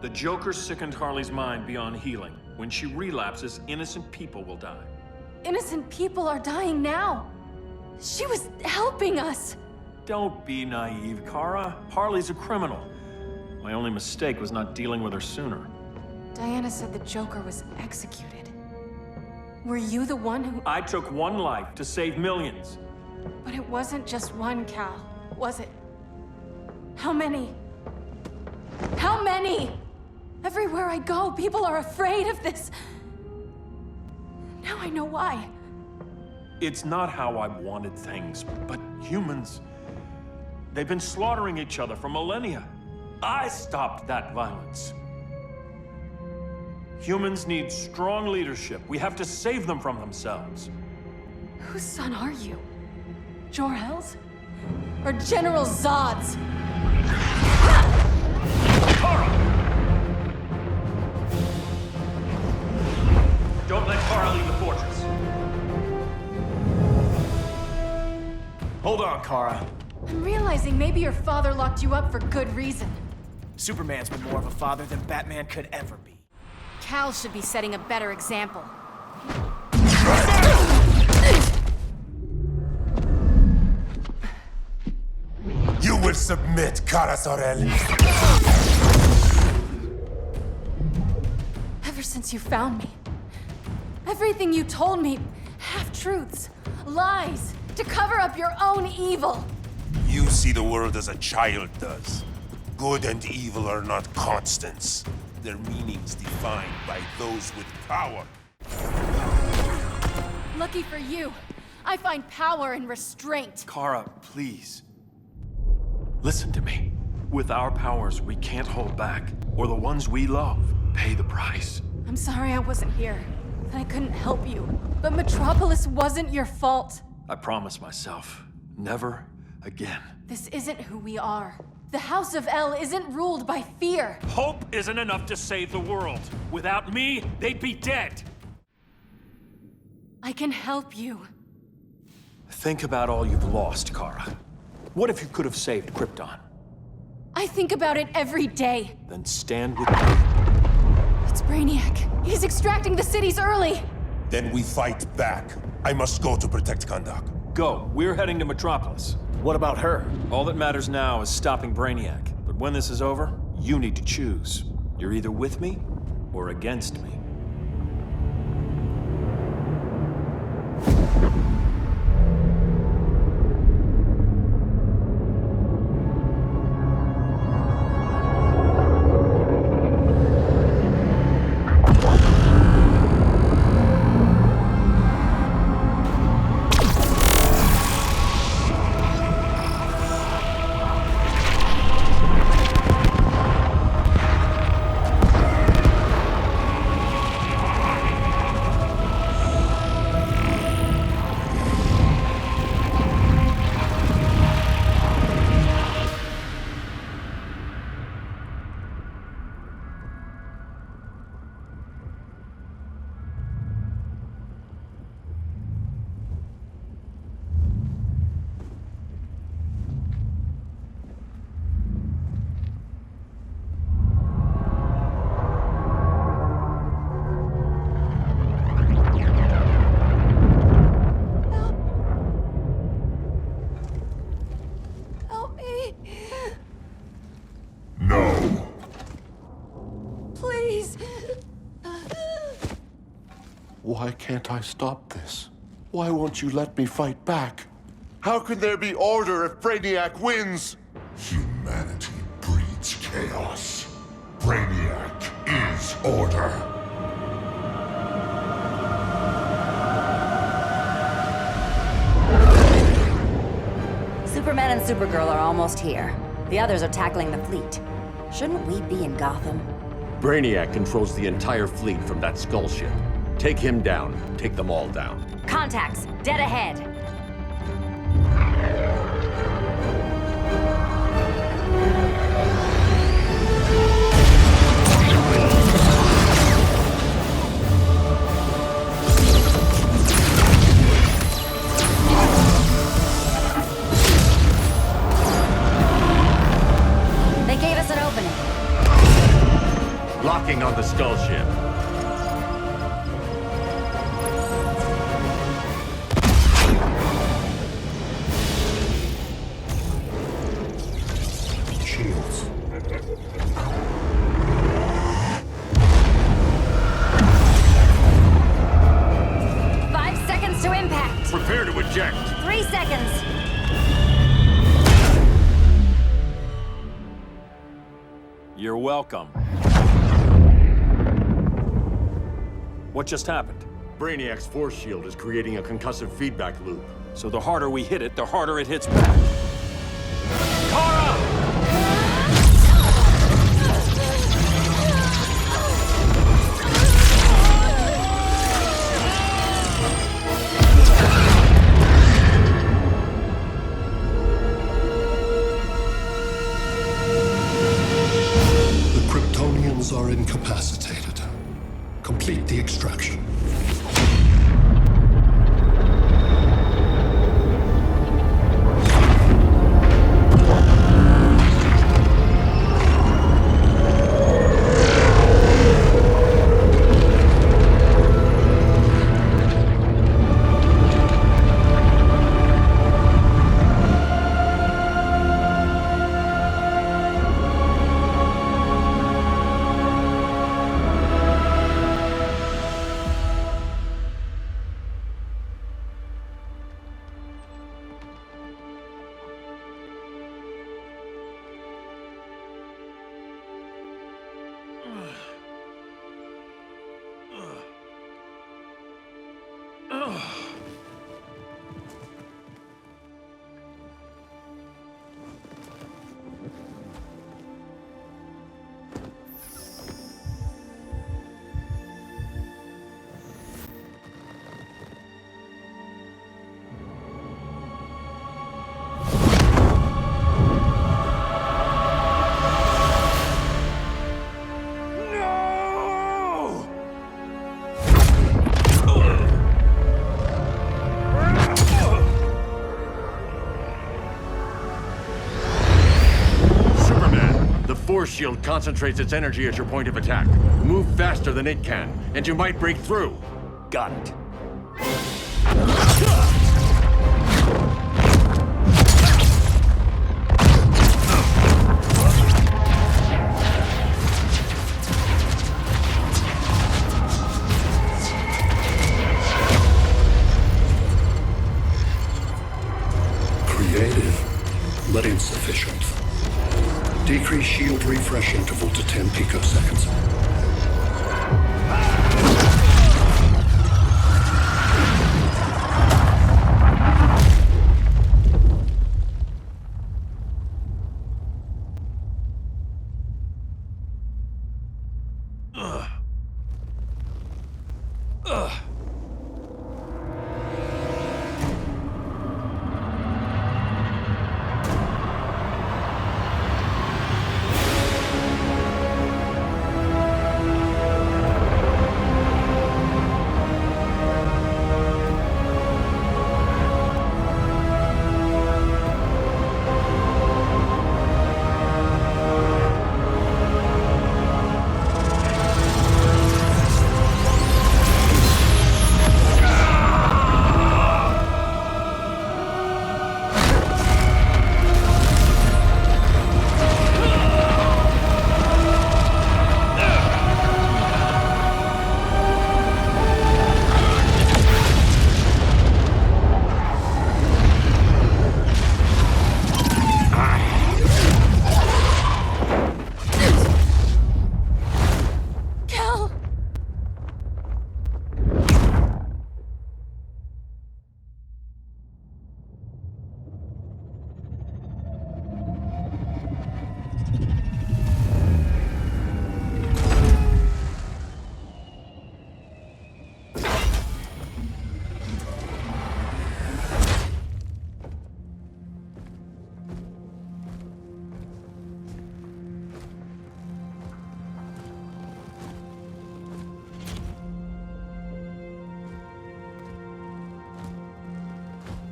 The Joker sickened Harley's mind beyond healing. When she relapses, innocent people will die. Innocent people are dying now. She was helping us. Don't be naive, Kara. Harley's a criminal. My only mistake was not dealing with her sooner. Diana said the Joker was executed. Were you the one who... I took one life to save millions. But it wasn't just one, Cal, was it? How many? How many? Everywhere I go, people are afraid of this. Now I know why. It's not how I wanted things, but humans, they've been slaughtering each other for millennia. I stopped that violence. Humans need strong leadership. We have to save them from themselves. Whose son are you? Jor-El's? Or General Zod's? Don't let Kara leave the fortress. Hold on, Kara. I'm realizing maybe your father locked you up for good reason. Superman's been more of a father than Batman could ever be. Cal should be setting a better example. You will submit, Kara Zor-El. Ever since you found me, everything you told me, half-truths, lies, to cover up your own evil. You see the world as a child does. Good and evil are not constants. Their meanings defined by those with power. Lucky for you, I find power in restraint. Kara, please. Listen to me. With our powers, we can't hold back, or the ones we love pay the price. I'm sorry I wasn't here, that I couldn't help you. But Metropolis wasn't your fault. I promise myself, never again. This isn't who we are. The House of El isn't ruled by fear. Hope isn't enough to save the world. Without me, they'd be dead. I can help you. Think about all you've lost, Kara. What if you could have saved Krypton? I think about it every day. Then stand with me. It's Brainiac. He's extracting the cities early. Then we fight back. I must go to protect Kahndaq. Go. We're heading to Metropolis. What about her? All that matters now is stopping Brainiac. But when this is over, you need to choose. You're either with me or against me. Why can't I stop this? Why won't you let me fight back? How can there be order if Brainiac wins? Humanity breeds chaos. Brainiac is order. Superman and Supergirl are almost here. The others are tackling the fleet. Shouldn't we be in Gotham? Brainiac controls the entire fleet from that skull ship. Take him down. Take them all down. Contacts, dead ahead. They gave us an opening. Locking on the skull ship. welcome. What just happened? Brainiac's force shield is creating a concussive feedback loop. So the harder we hit it, the harder it hits back. Kara! The Kryptonians are incapacitated. Complete the extraction. Force shield concentrates its energy at your point of attack. Move faster than it can, and you might break through. Got it. Creative, but insufficient. Decrease shield refresh interval to 10 picoseconds.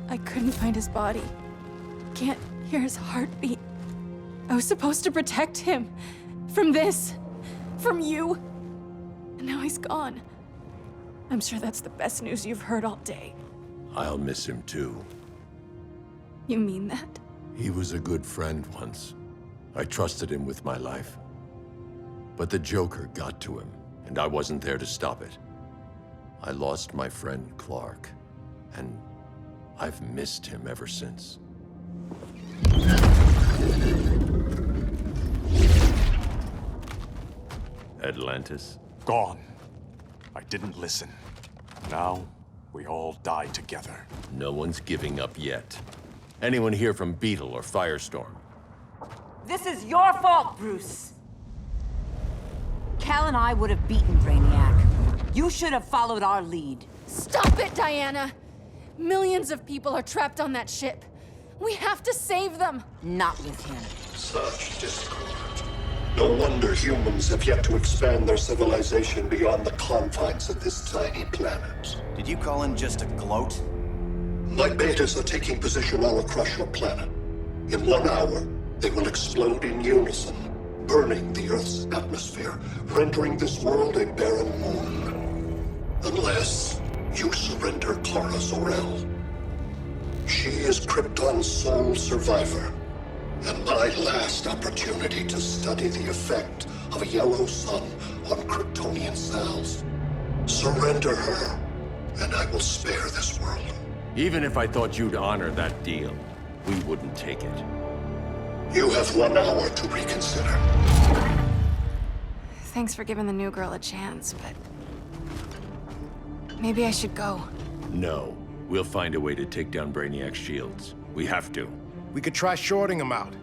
I couldn't find his body. Can't hear his heartbeat. I was supposed to protect him. From this. From you. And now he's gone. I'm sure that's the best news you've heard all day. I'll miss him too. You mean that? He was a good friend once. I trusted him with my life. But the Joker got to him, and I wasn't there to stop it. I lost my friend Clark, and I've missed him ever since. Atlantis? Gone. I didn't listen. Now, we all die together. No one's giving up yet. Anyone here from Beetle or Firestorm? This is your fault, Bruce. Cal and I would have beaten Brainiac. You should have followed our lead. Stop it, Diana! Millions of people are trapped on that ship. We have to save them! Not with him. Such discord. No wonder humans have yet to expand their civilization beyond the confines of this tiny planet. Did you call in just a gloat? My betas are taking position all across your planet. In 1 hour, they will explode in unison, burning the Earth's atmosphere, rendering this world a barren moon. Unless you surrender Kara Zor-El. She is Krypton's sole survivor, and my last opportunity to study the effect of a yellow sun on Kryptonian cells. Surrender her, and I will spare this world. Even if I thought you'd honor that deal, we wouldn't take it. You have 1 hour to reconsider. Thanks for giving the new girl a chance, but... maybe I should go. No. We'll find a way to take down Brainiac's shields. We have to. We could try shorting him out,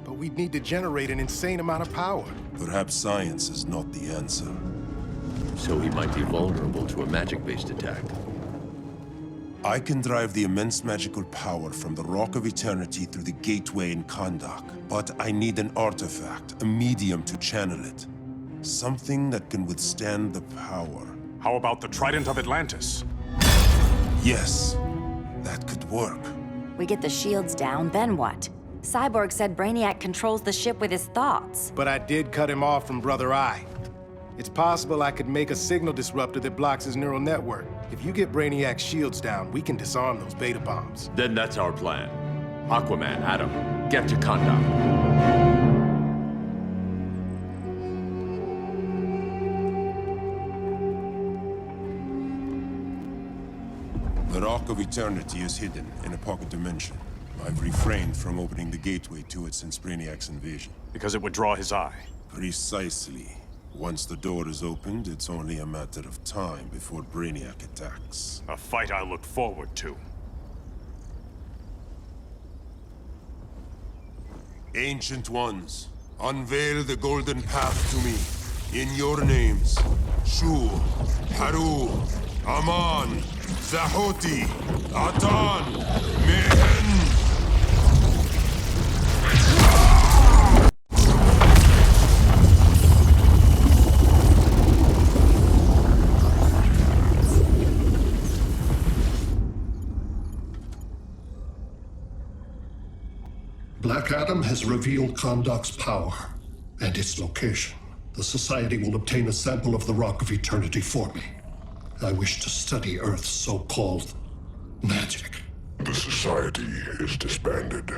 but we'd need to generate an insane amount of power. Perhaps science is not the answer. So he might be vulnerable to a magic-based attack. I can drive the immense magical power from the Rock of Eternity through the gateway in Kahndaq, but I need an artifact, a medium to channel it. Something that can withstand the power. How about the Trident of Atlantis? Yes, that could work. We get the shields down, then what? Cyborg said Brainiac controls the ship with his thoughts. But I did cut him off from Brother Eye. It's possible I could make a signal disruptor that blocks his neural network. If you get Brainiac's shields down, we can disarm those beta bombs. Then that's our plan. Aquaman, Adam, get to Kahndaq. The Rock of Eternity is hidden in a pocket dimension. I've refrained from opening the gateway to it since Brainiac's invasion. Because it would draw his eye. Precisely. Once the door is opened, it's only a matter of time before Brainiac attacks. A fight I look forward to. Ancient Ones, unveil the golden path to me. In your names, Shu, Haru, Aman, Zahoti, Atan, Mehen! Black Adam has revealed Kahndaq's power and its location. The Society will obtain a sample of the Rock of Eternity for me. I wish to study Earth's so-called magic. The Society is disbanded.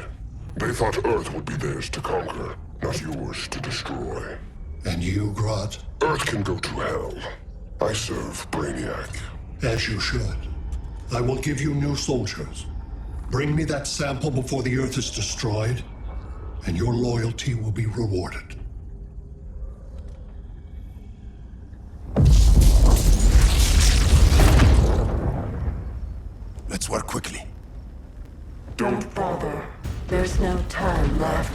They thought Earth would be theirs to conquer, not yours to destroy. And you, Grodd? Earth can go to hell. I serve Brainiac. As you should. I will give you new soldiers. Bring me that sample before the Earth is destroyed, and your loyalty will be rewarded. Let's work quickly. Don't bother. There's no time left.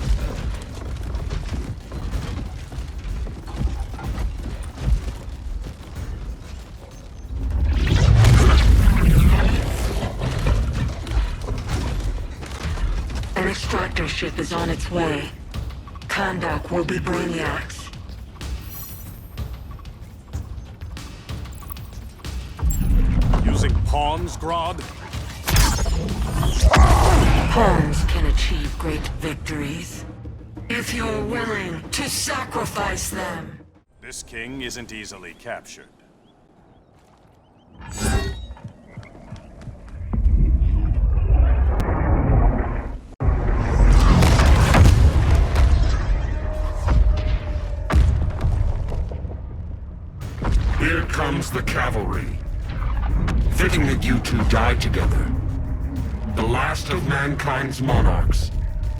An extractor ship is on its way. Kahndaq will be Brainiac's. Using pawns, Grodd? Pawns can achieve great victories, if you're willing to sacrifice them. This king isn't easily captured. Here comes the cavalry. Fitting that you two die together. The last of mankind's monarchs.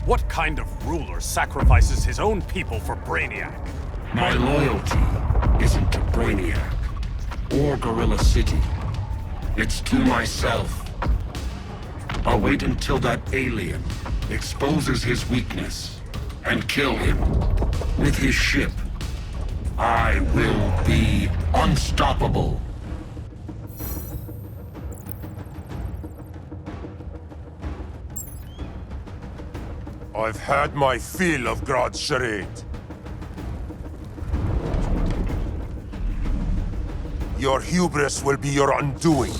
What kind of ruler sacrifices his own people for Brainiac? My loyalty isn't to Brainiac or Gorilla City. It's to myself. I'll wait until that alien exposes his weakness and kill him with his ship. I will be unstoppable. I've had my fill of Grodd's charade. Your hubris will be your undoing.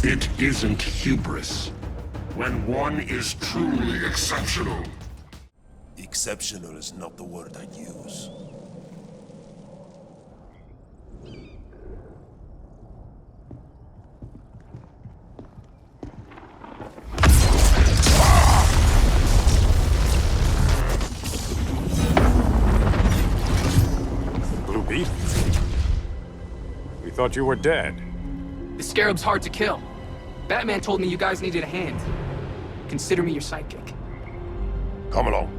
It isn't hubris when one is truly exceptional. Exceptional is not the word I'd use. Blue Beetle? We thought you were dead. The Scarab's hard to kill. Batman told me you guys needed a hand. Consider me your sidekick. Come along.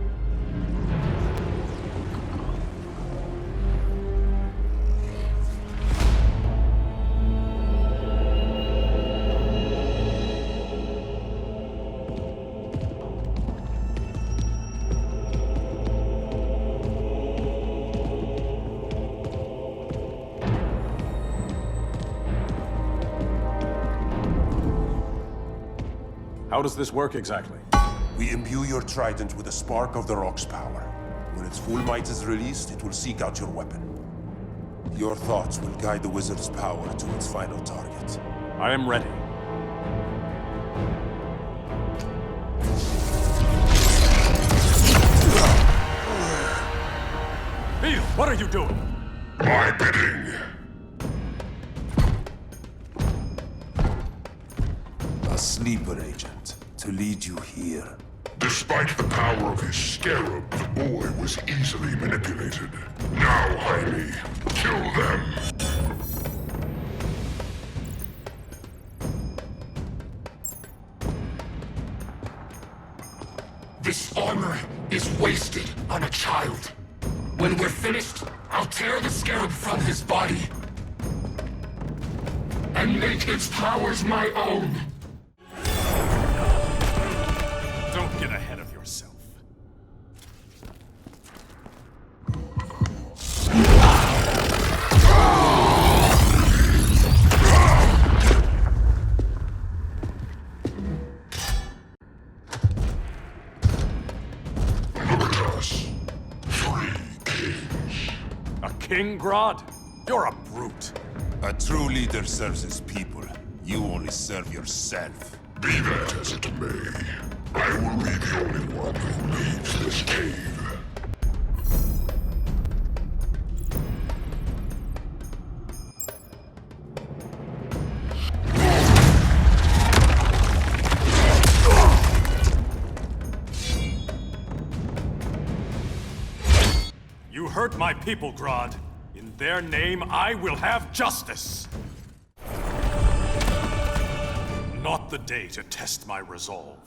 How does this work exactly? We imbue your trident with a spark of the rock's power. When its full might is released, it will seek out your weapon. Your thoughts will guide the wizard's power to its final target. I am ready. Beetle, what are you doing? My bidding. A sleeper agent to lead you here. Despite the power of his scarab, the boy was easily manipulated. Now, Jaime, kill them! This armor is wasted on a child. When we're finished, I'll tear the scarab from his body and make its powers my own. Don't get ahead of yourself. Look at us. 3 kings. A king, Grodd? You're a brute. A true leader serves his people. You only serve yourself. Be that as it may, I will be the only one who leaves this cave. You hurt my people, Grodd. In their name, I will have justice. Not the day to test my resolve.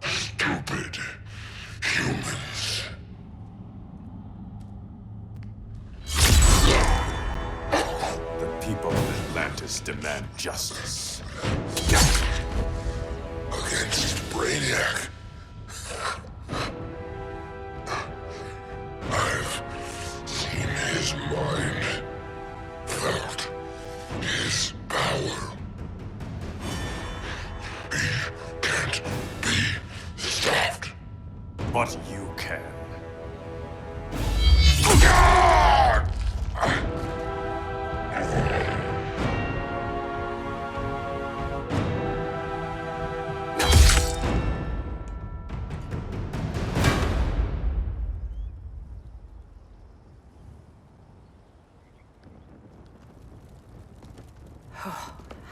Stupid humans. The people of Atlantis demand justice. Against Brainiac. I've seen his mind, felt his power. He can't be stopped. But you can.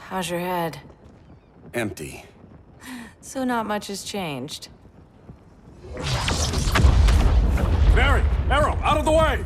How's your head? Empty. So not much has changed. Barry! Arrow! Out of the way!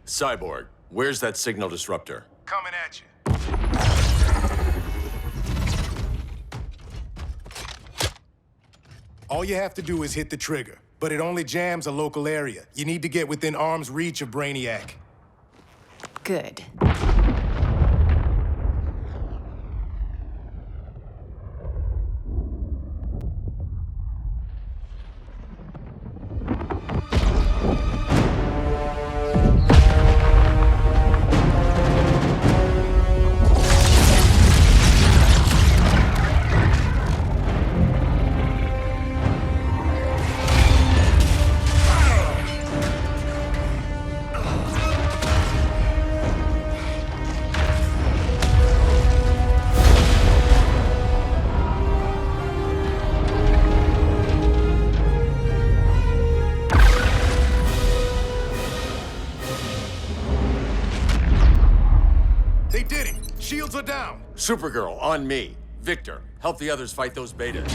Cyborg, where's that signal disruptor? Coming at you. All you have to do is hit the trigger, but it only jams a local area. You need to get within arm's reach of Brainiac. Good. They did it! Shields are down! Supergirl, on me. Victor, help the others fight those betas.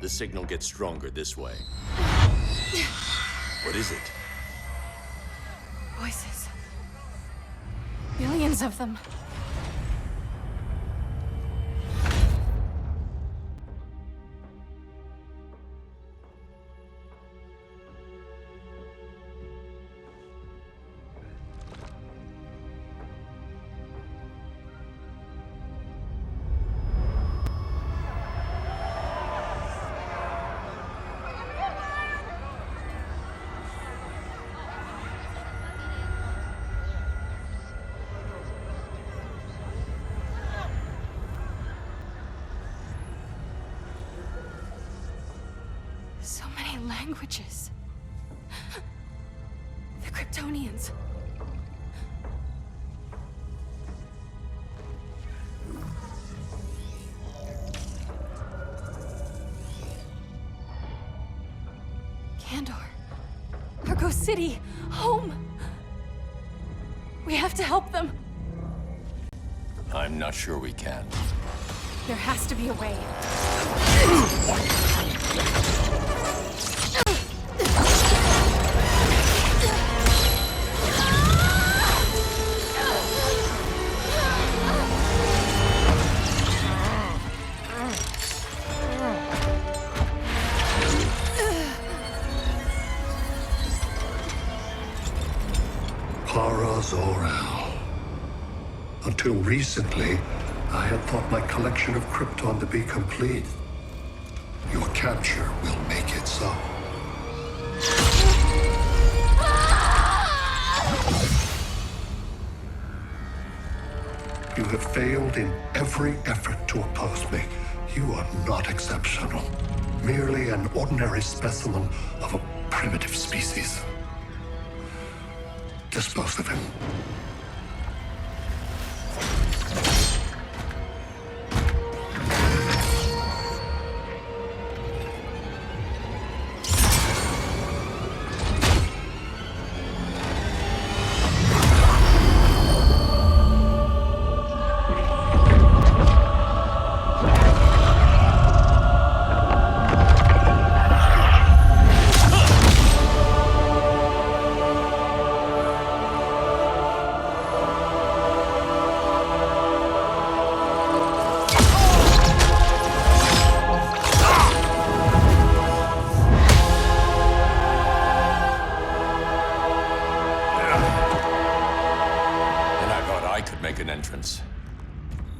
The signal gets stronger this way. What is it? Voices. Billions of them. So many languages. The Kryptonians. Kandor. Argo City. Home. We have to help them. I'm not sure we can. There has to be a way. Kara Zor-El. Until recently, I had thought my collection of Krypton to be complete. Your capture will make it so. You have failed in every effort to oppose me. You are not exceptional. Merely an ordinary specimen of a primitive species. Dispose of him.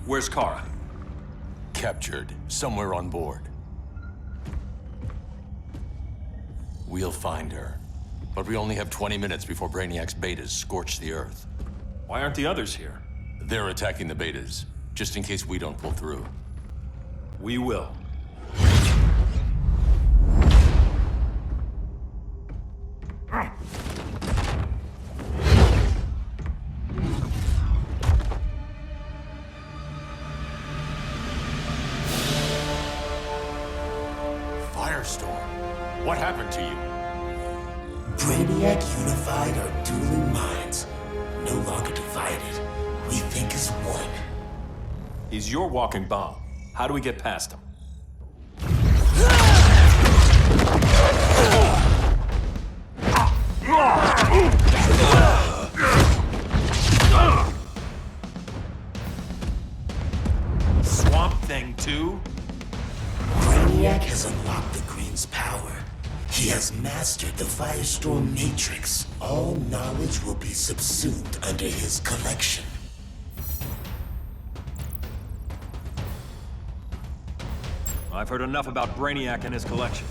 Where's Kara? Captured, somewhere on board. We'll find her. But we only have 20 minutes before Brainiac's betas scorch the Earth. Why aren't the others here? They're attacking the betas, just in case we don't pull through. We will. Firestorm, what happened to you? Brainiac unified our dueling minds. No longer divided. We think as one. He's your walking bomb. How do we get past him? Swamp Thing 2? Brainiac has unlocked the Green's power. He has mastered the Firestorm Matrix. All knowledge will be subsumed under his collection. I've heard enough about Brainiac and his collection.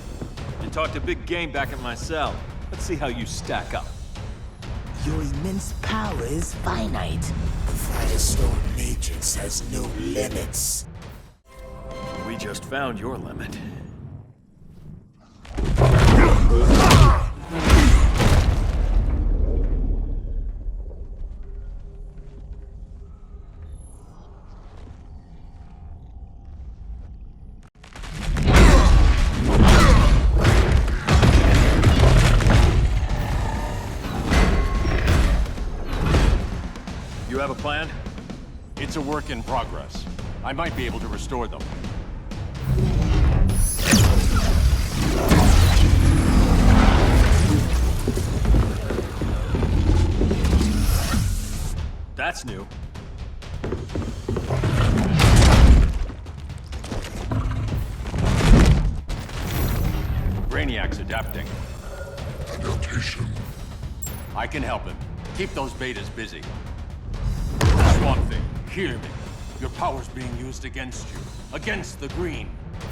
You talked a big game back at my cell. Let's see how you stack up. Your immense power is finite. The Firestorm Matrix has no limits. We just found your limit. You have a plan? It's a work in progress. I might be able to restore them. That's new. Brainiac's adapting. Adaptation. I can help him. Keep those betas busy. Swamp Thing, hear me. Your power's being used against you. Against the Green.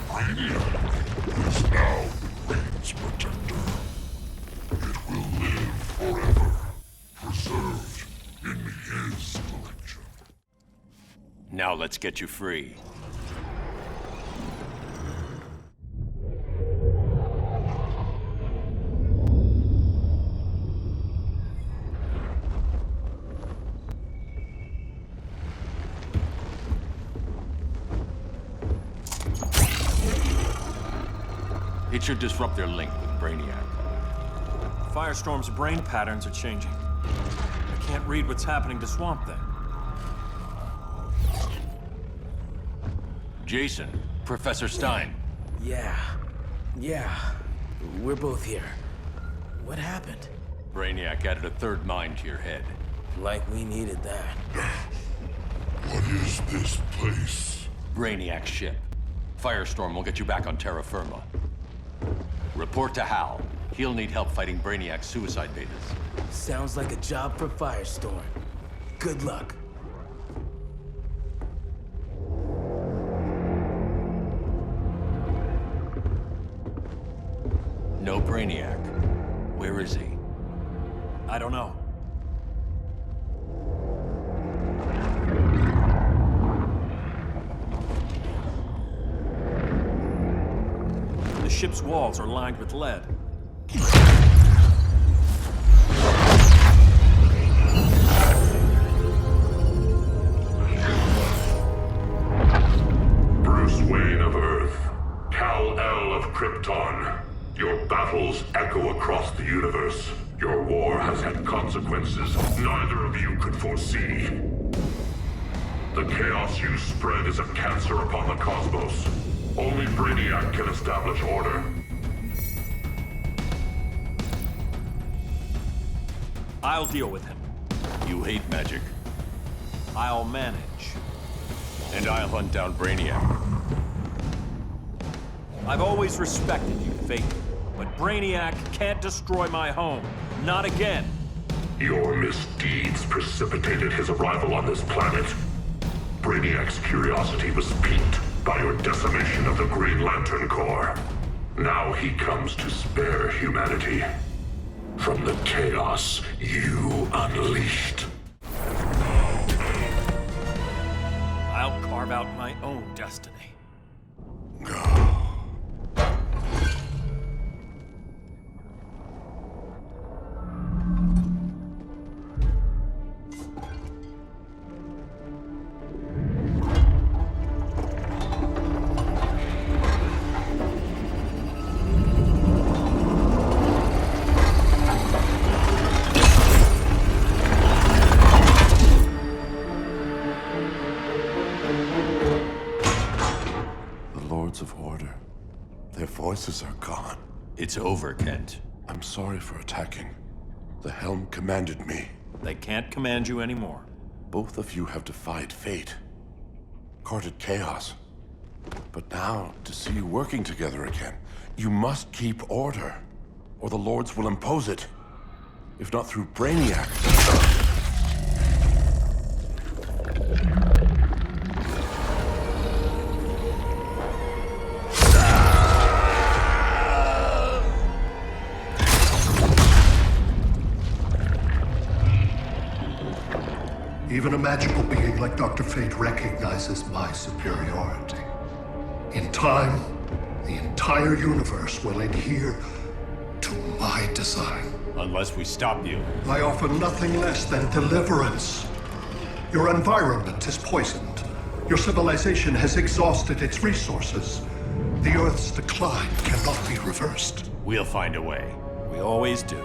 Brainiac is now the Green's protector. It will live forever. Preserved in his collection. Now let's get you free. It should disrupt their link with Brainiac. Firestorm's brain patterns are changing. I can't read what's happening to Swamp Thing. Jason, Professor Stein. Yeah. We're both here. What happened? Brainiac added a third mind to your head. Like we needed that. What is this place? Brainiac's ship. Firestorm will get you back on terra firma. Report to Hal. He'll need help fighting Brainiac's suicide betas. Sounds like a job for Firestorm. Good luck. Brainiac. Where is he? I don't know. The ship's walls are lined with lead. Bruce Wayne of Earth, Kal-El of Krypton. Your battles echo across the universe. Your war has had consequences neither of you could foresee. The chaos you spread is a cancer upon the cosmos. Only Brainiac can establish order. I'll deal with him. You hate magic. I'll manage. And I'll hunt down Brainiac. I've always respected you, Fate. But Brainiac can't destroy my home. Not again. Your misdeeds precipitated his arrival on this planet. Brainiac's curiosity was piqued by your decimation of the Green Lantern Corps. Now he comes to spare humanity from the chaos you unleashed. I'll carve out my own destiny. Of order. Their voices are gone. It's over, Kent. I'm sorry for attacking. The Helm commanded me. They can't command you anymore. Both of you have defied fate, courted chaos. But now, to see you working together again, you must keep order, or the Lords will impose it. If not through Brainiac. Even a magical being like Dr. Fate recognizes my superiority. In time, the entire universe will adhere to my design. Unless we stop you. I offer nothing less than deliverance. Your environment is poisoned. Your civilization has exhausted its resources. The Earth's decline cannot be reversed. We'll find a way. We always do.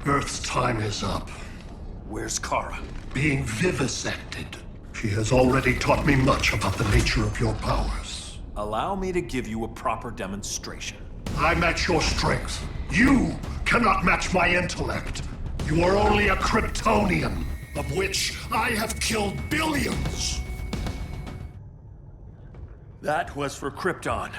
Earth's time is up. Where's Kara? Being vivisected. She has already taught me much about the nature of your powers. Allow me to give you a proper demonstration. I match your strength. You cannot match my intellect. You are only a Kryptonian, of which I have killed billions. That was for Krypton.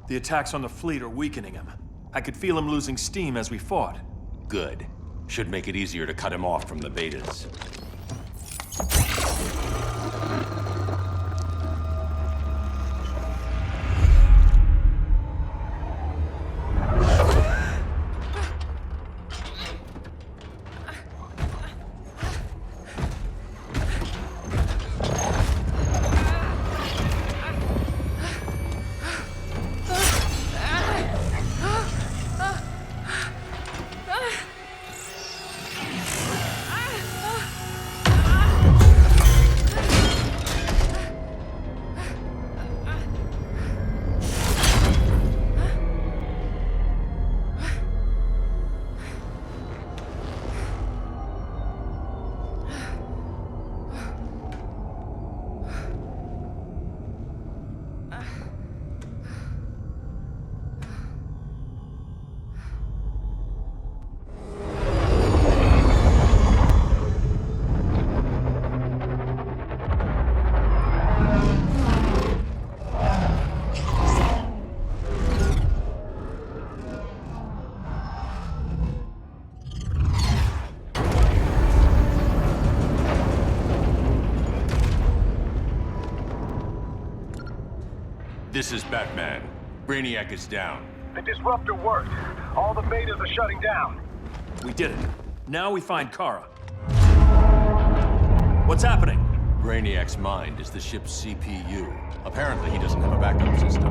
The attacks on the fleet are weakening him. I could feel him losing steam as we fought. Good. Should make it easier to cut him off from the betas. This is Batman. Brainiac is down. The disruptor worked. All the betas are shutting down. We did it. Now we find Kara. What's happening? Brainiac's mind is the ship's CPU. Apparently, he doesn't have a backup system.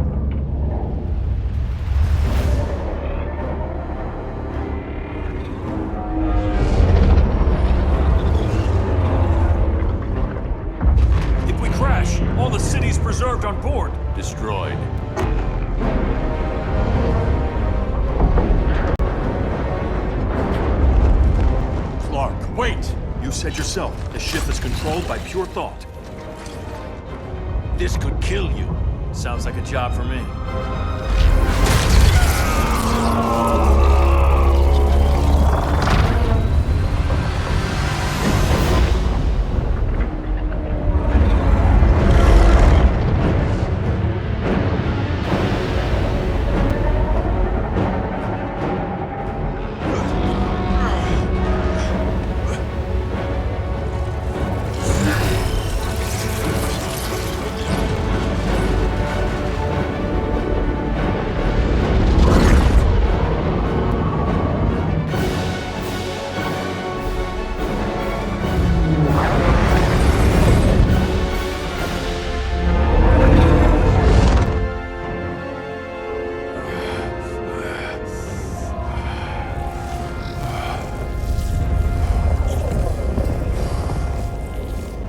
If we crash, all the city's preserved on board. Destroyed. Clark, wait! You said yourself, the ship is controlled by pure thought. This could kill you. Sounds like a job for me.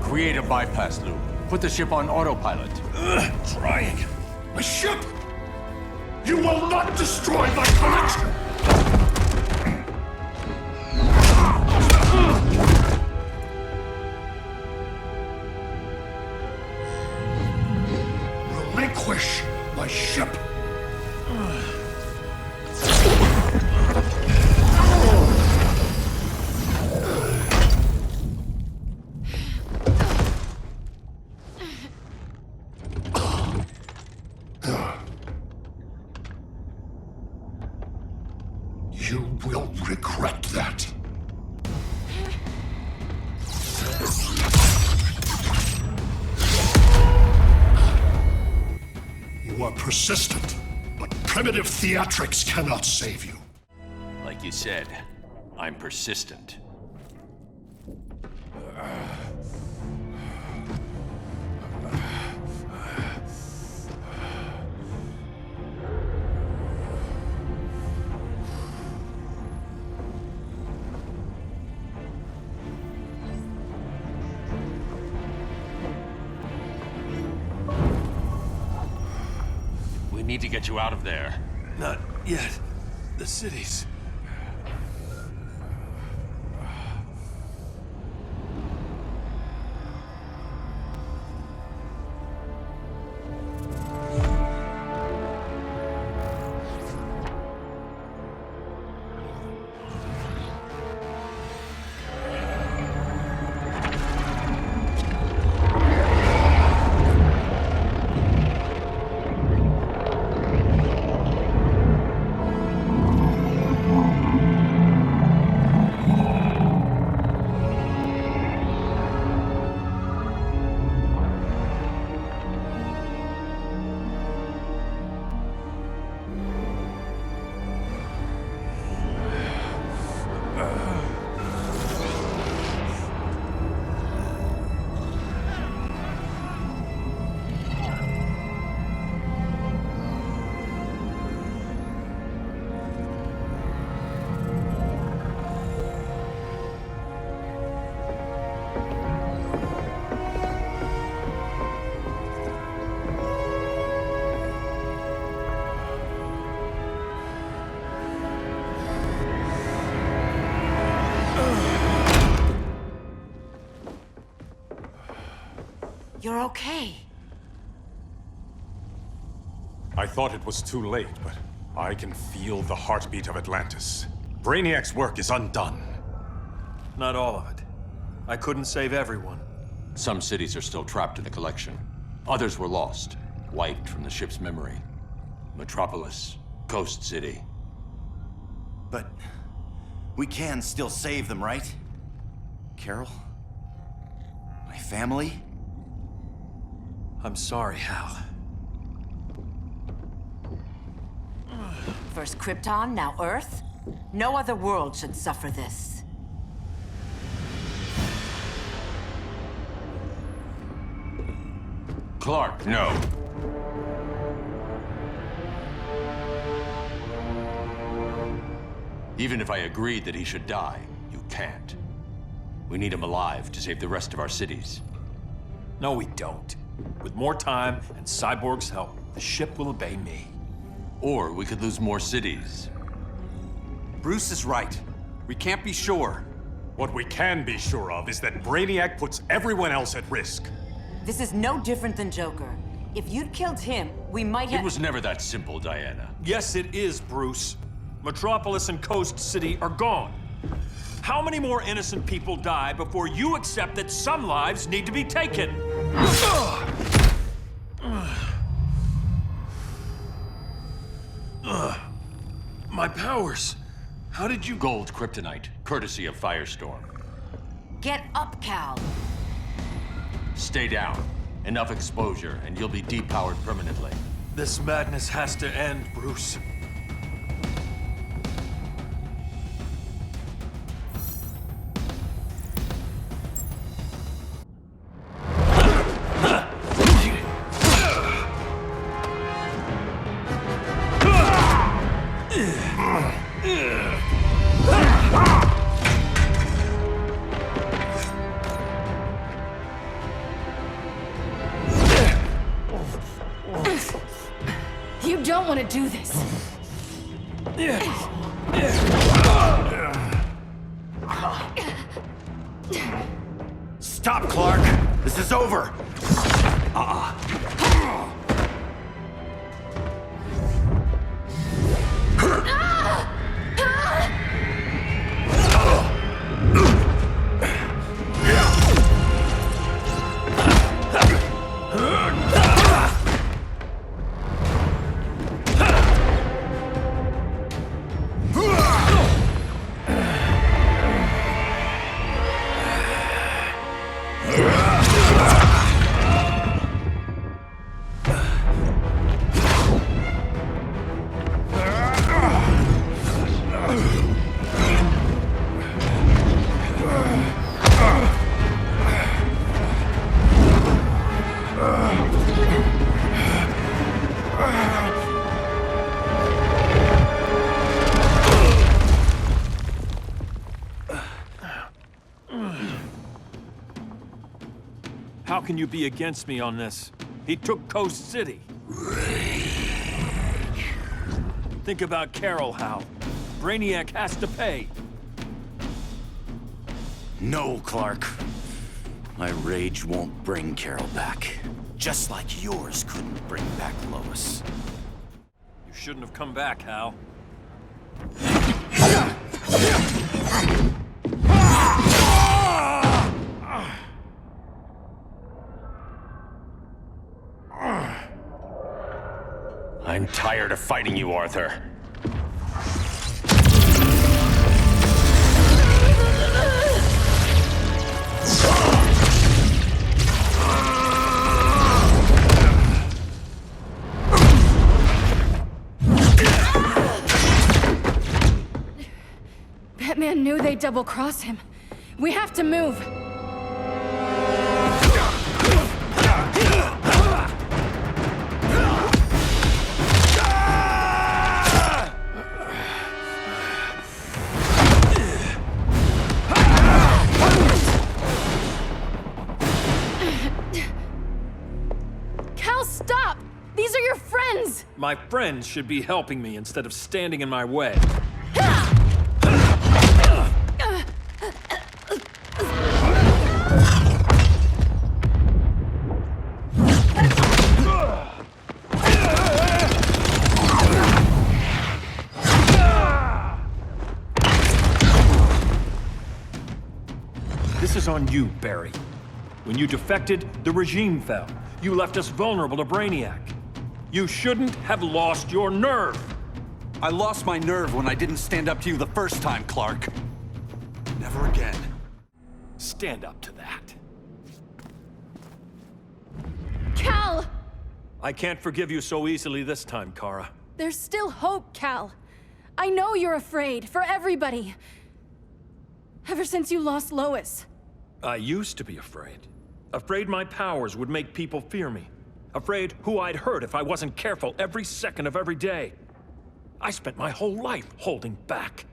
Create a bypass loop. Put the ship on autopilot. Trying. My ship! You will not destroy my collection! Relinquish my ship! You will regret that. You are persistent, but primitive theatrics cannot save you. Like you said, I'm persistent. We need to get you out of there. Not yet. The city's... You're okay. I thought it was too late, but I can feel the heartbeat of Atlantis. Brainiac's work is undone. Not all of it. I couldn't save everyone. Some cities are still trapped in the collection. Others were lost, wiped from the ship's memory. Metropolis, Coast City. But we can still save them, right? Carol? My family? I'm sorry, Hal. First Krypton, now Earth? No other world should suffer this. Clark, no. Even if I agreed that he should die, you can't. We need him alive to save the rest of our cities. No, we don't. With more time and Cyborg's help, the ship will obey me. Or we could lose more cities. Bruce is right. We can't be sure. What we can be sure of is that Brainiac puts everyone else at risk. This is no different than Joker. If you'd killed him, we might have— It was never that simple, Diana. Yes, it is, Bruce. Metropolis and Coast City are gone. How many more innocent people die before you accept that some lives need to be taken? My powers. How did you— Gold kryptonite, courtesy of Firestorm. Get up, Cal. Stay down. Enough exposure, and you'll be depowered permanently. This madness has to end, Bruce. You don't want to do this. Stop, Clark! This is over! How can you be against me on this? He took Coast City. Think about Carol, Hal. Brainiac has to pay. No, Clark. My rage won't bring Carol back. Just like yours couldn't bring back Lois. You shouldn't have come back, Hal. I'm tired of fighting you, Arthur. Batman knew they'd double-cross him. We have to move. Cal, stop! These are your friends! My friends should be helping me instead of standing in my way. This is on you, Barry. When you defected, the regime fell. You left us vulnerable to Brainiac. You shouldn't have lost your nerve. I lost my nerve when I didn't stand up to you the first time, Clark. Never again. Stand up to that. Cal! I can't forgive you so easily this time, Kara. There's still hope, Cal. I know you're afraid, for everybody. Ever since you lost Lois. I used to be afraid. Afraid my powers would make people fear me. Afraid who I'd hurt if I wasn't careful every second of every day. I spent my whole life holding back.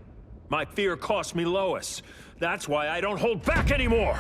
My fear cost me Lois. That's why I don't hold back anymore!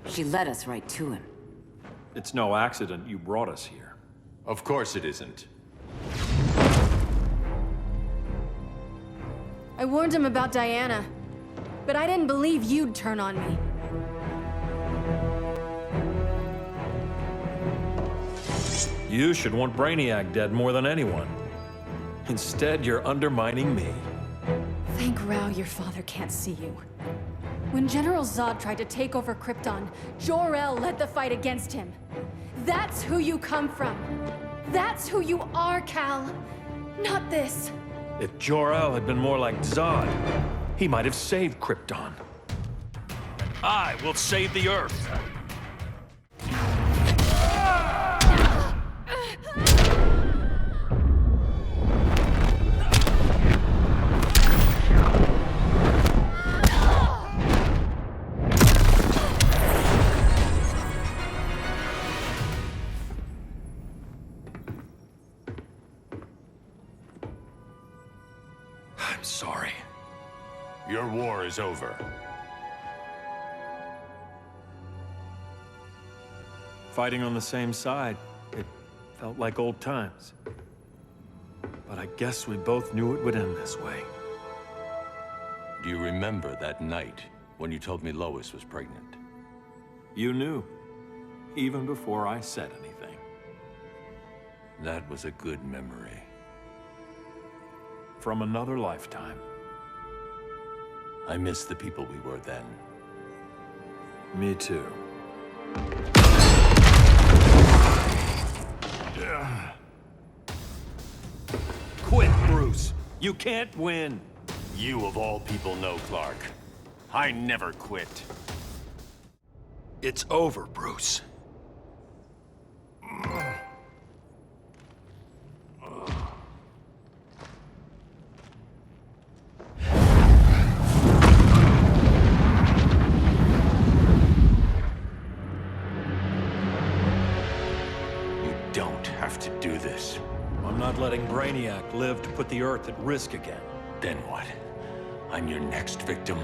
She led us right to him. It's no accident you brought us here. Of course it isn't. I warned him about Diana, but I didn't believe you'd turn on me. You should want Brainiac dead more than anyone. Instead, you're undermining me. Thank Rao your father can't see you. When General Zod tried to take over Krypton, Jor-El led the fight against him. That's who you come from. That's who you are, Cal. Not this. If Jor-El had been more like Zod, he might have saved Krypton. And I will save the Earth. I'm sorry. Your war is over. Fighting on the same side, it felt like old times. But I guess we both knew it would end this way. Do you remember that night when you told me Lois was pregnant? You knew, even before I said anything. That was a good memory. From another lifetime. I miss the people we were then. Me too. Quit, Bruce. You can't win. You of all people know, Clark. I never quit. It's over, Bruce. I'm not letting Brainiac live to put the Earth at risk again. Then what? I'm your next victim.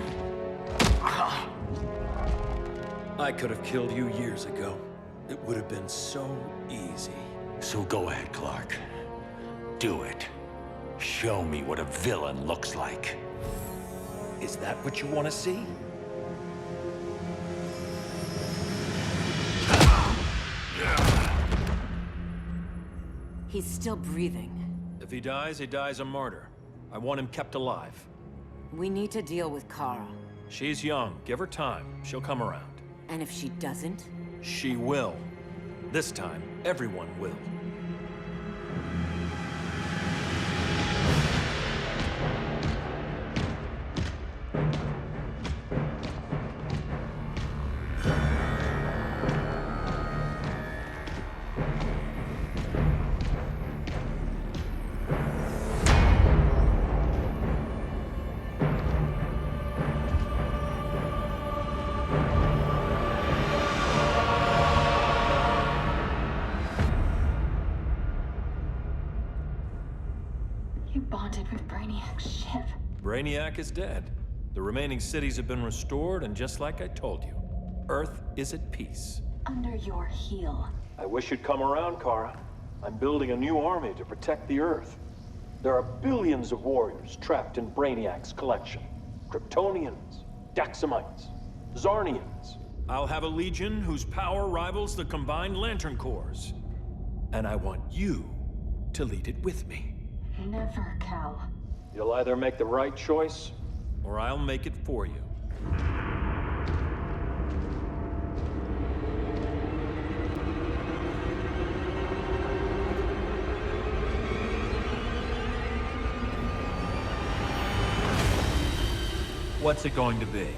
I could have killed you years ago. It would have been so easy. So go ahead, Clark. Do it. Show me what a villain looks like. Is that what you want to see? He's still breathing. If he dies a martyr. I want him kept alive. We need to deal with Kara. She's young. Give her time. She'll come around. And if she doesn't? She will. This time, everyone will. You bonded with Brainiac's ship. Brainiac is dead. The remaining cities have been restored, and just like I told you, Earth is at peace. Under your heel. I wish you'd come around, Kara. I'm building a new army to protect the Earth. There are billions of warriors trapped in Brainiac's collection. Kryptonians, Daxamites, Zarnians. I'll have a legion whose power rivals the combined Lantern Corps. And I want you to lead it with me. Never, Cal. You'll either make the right choice, or I'll make it for you. What's it going to be?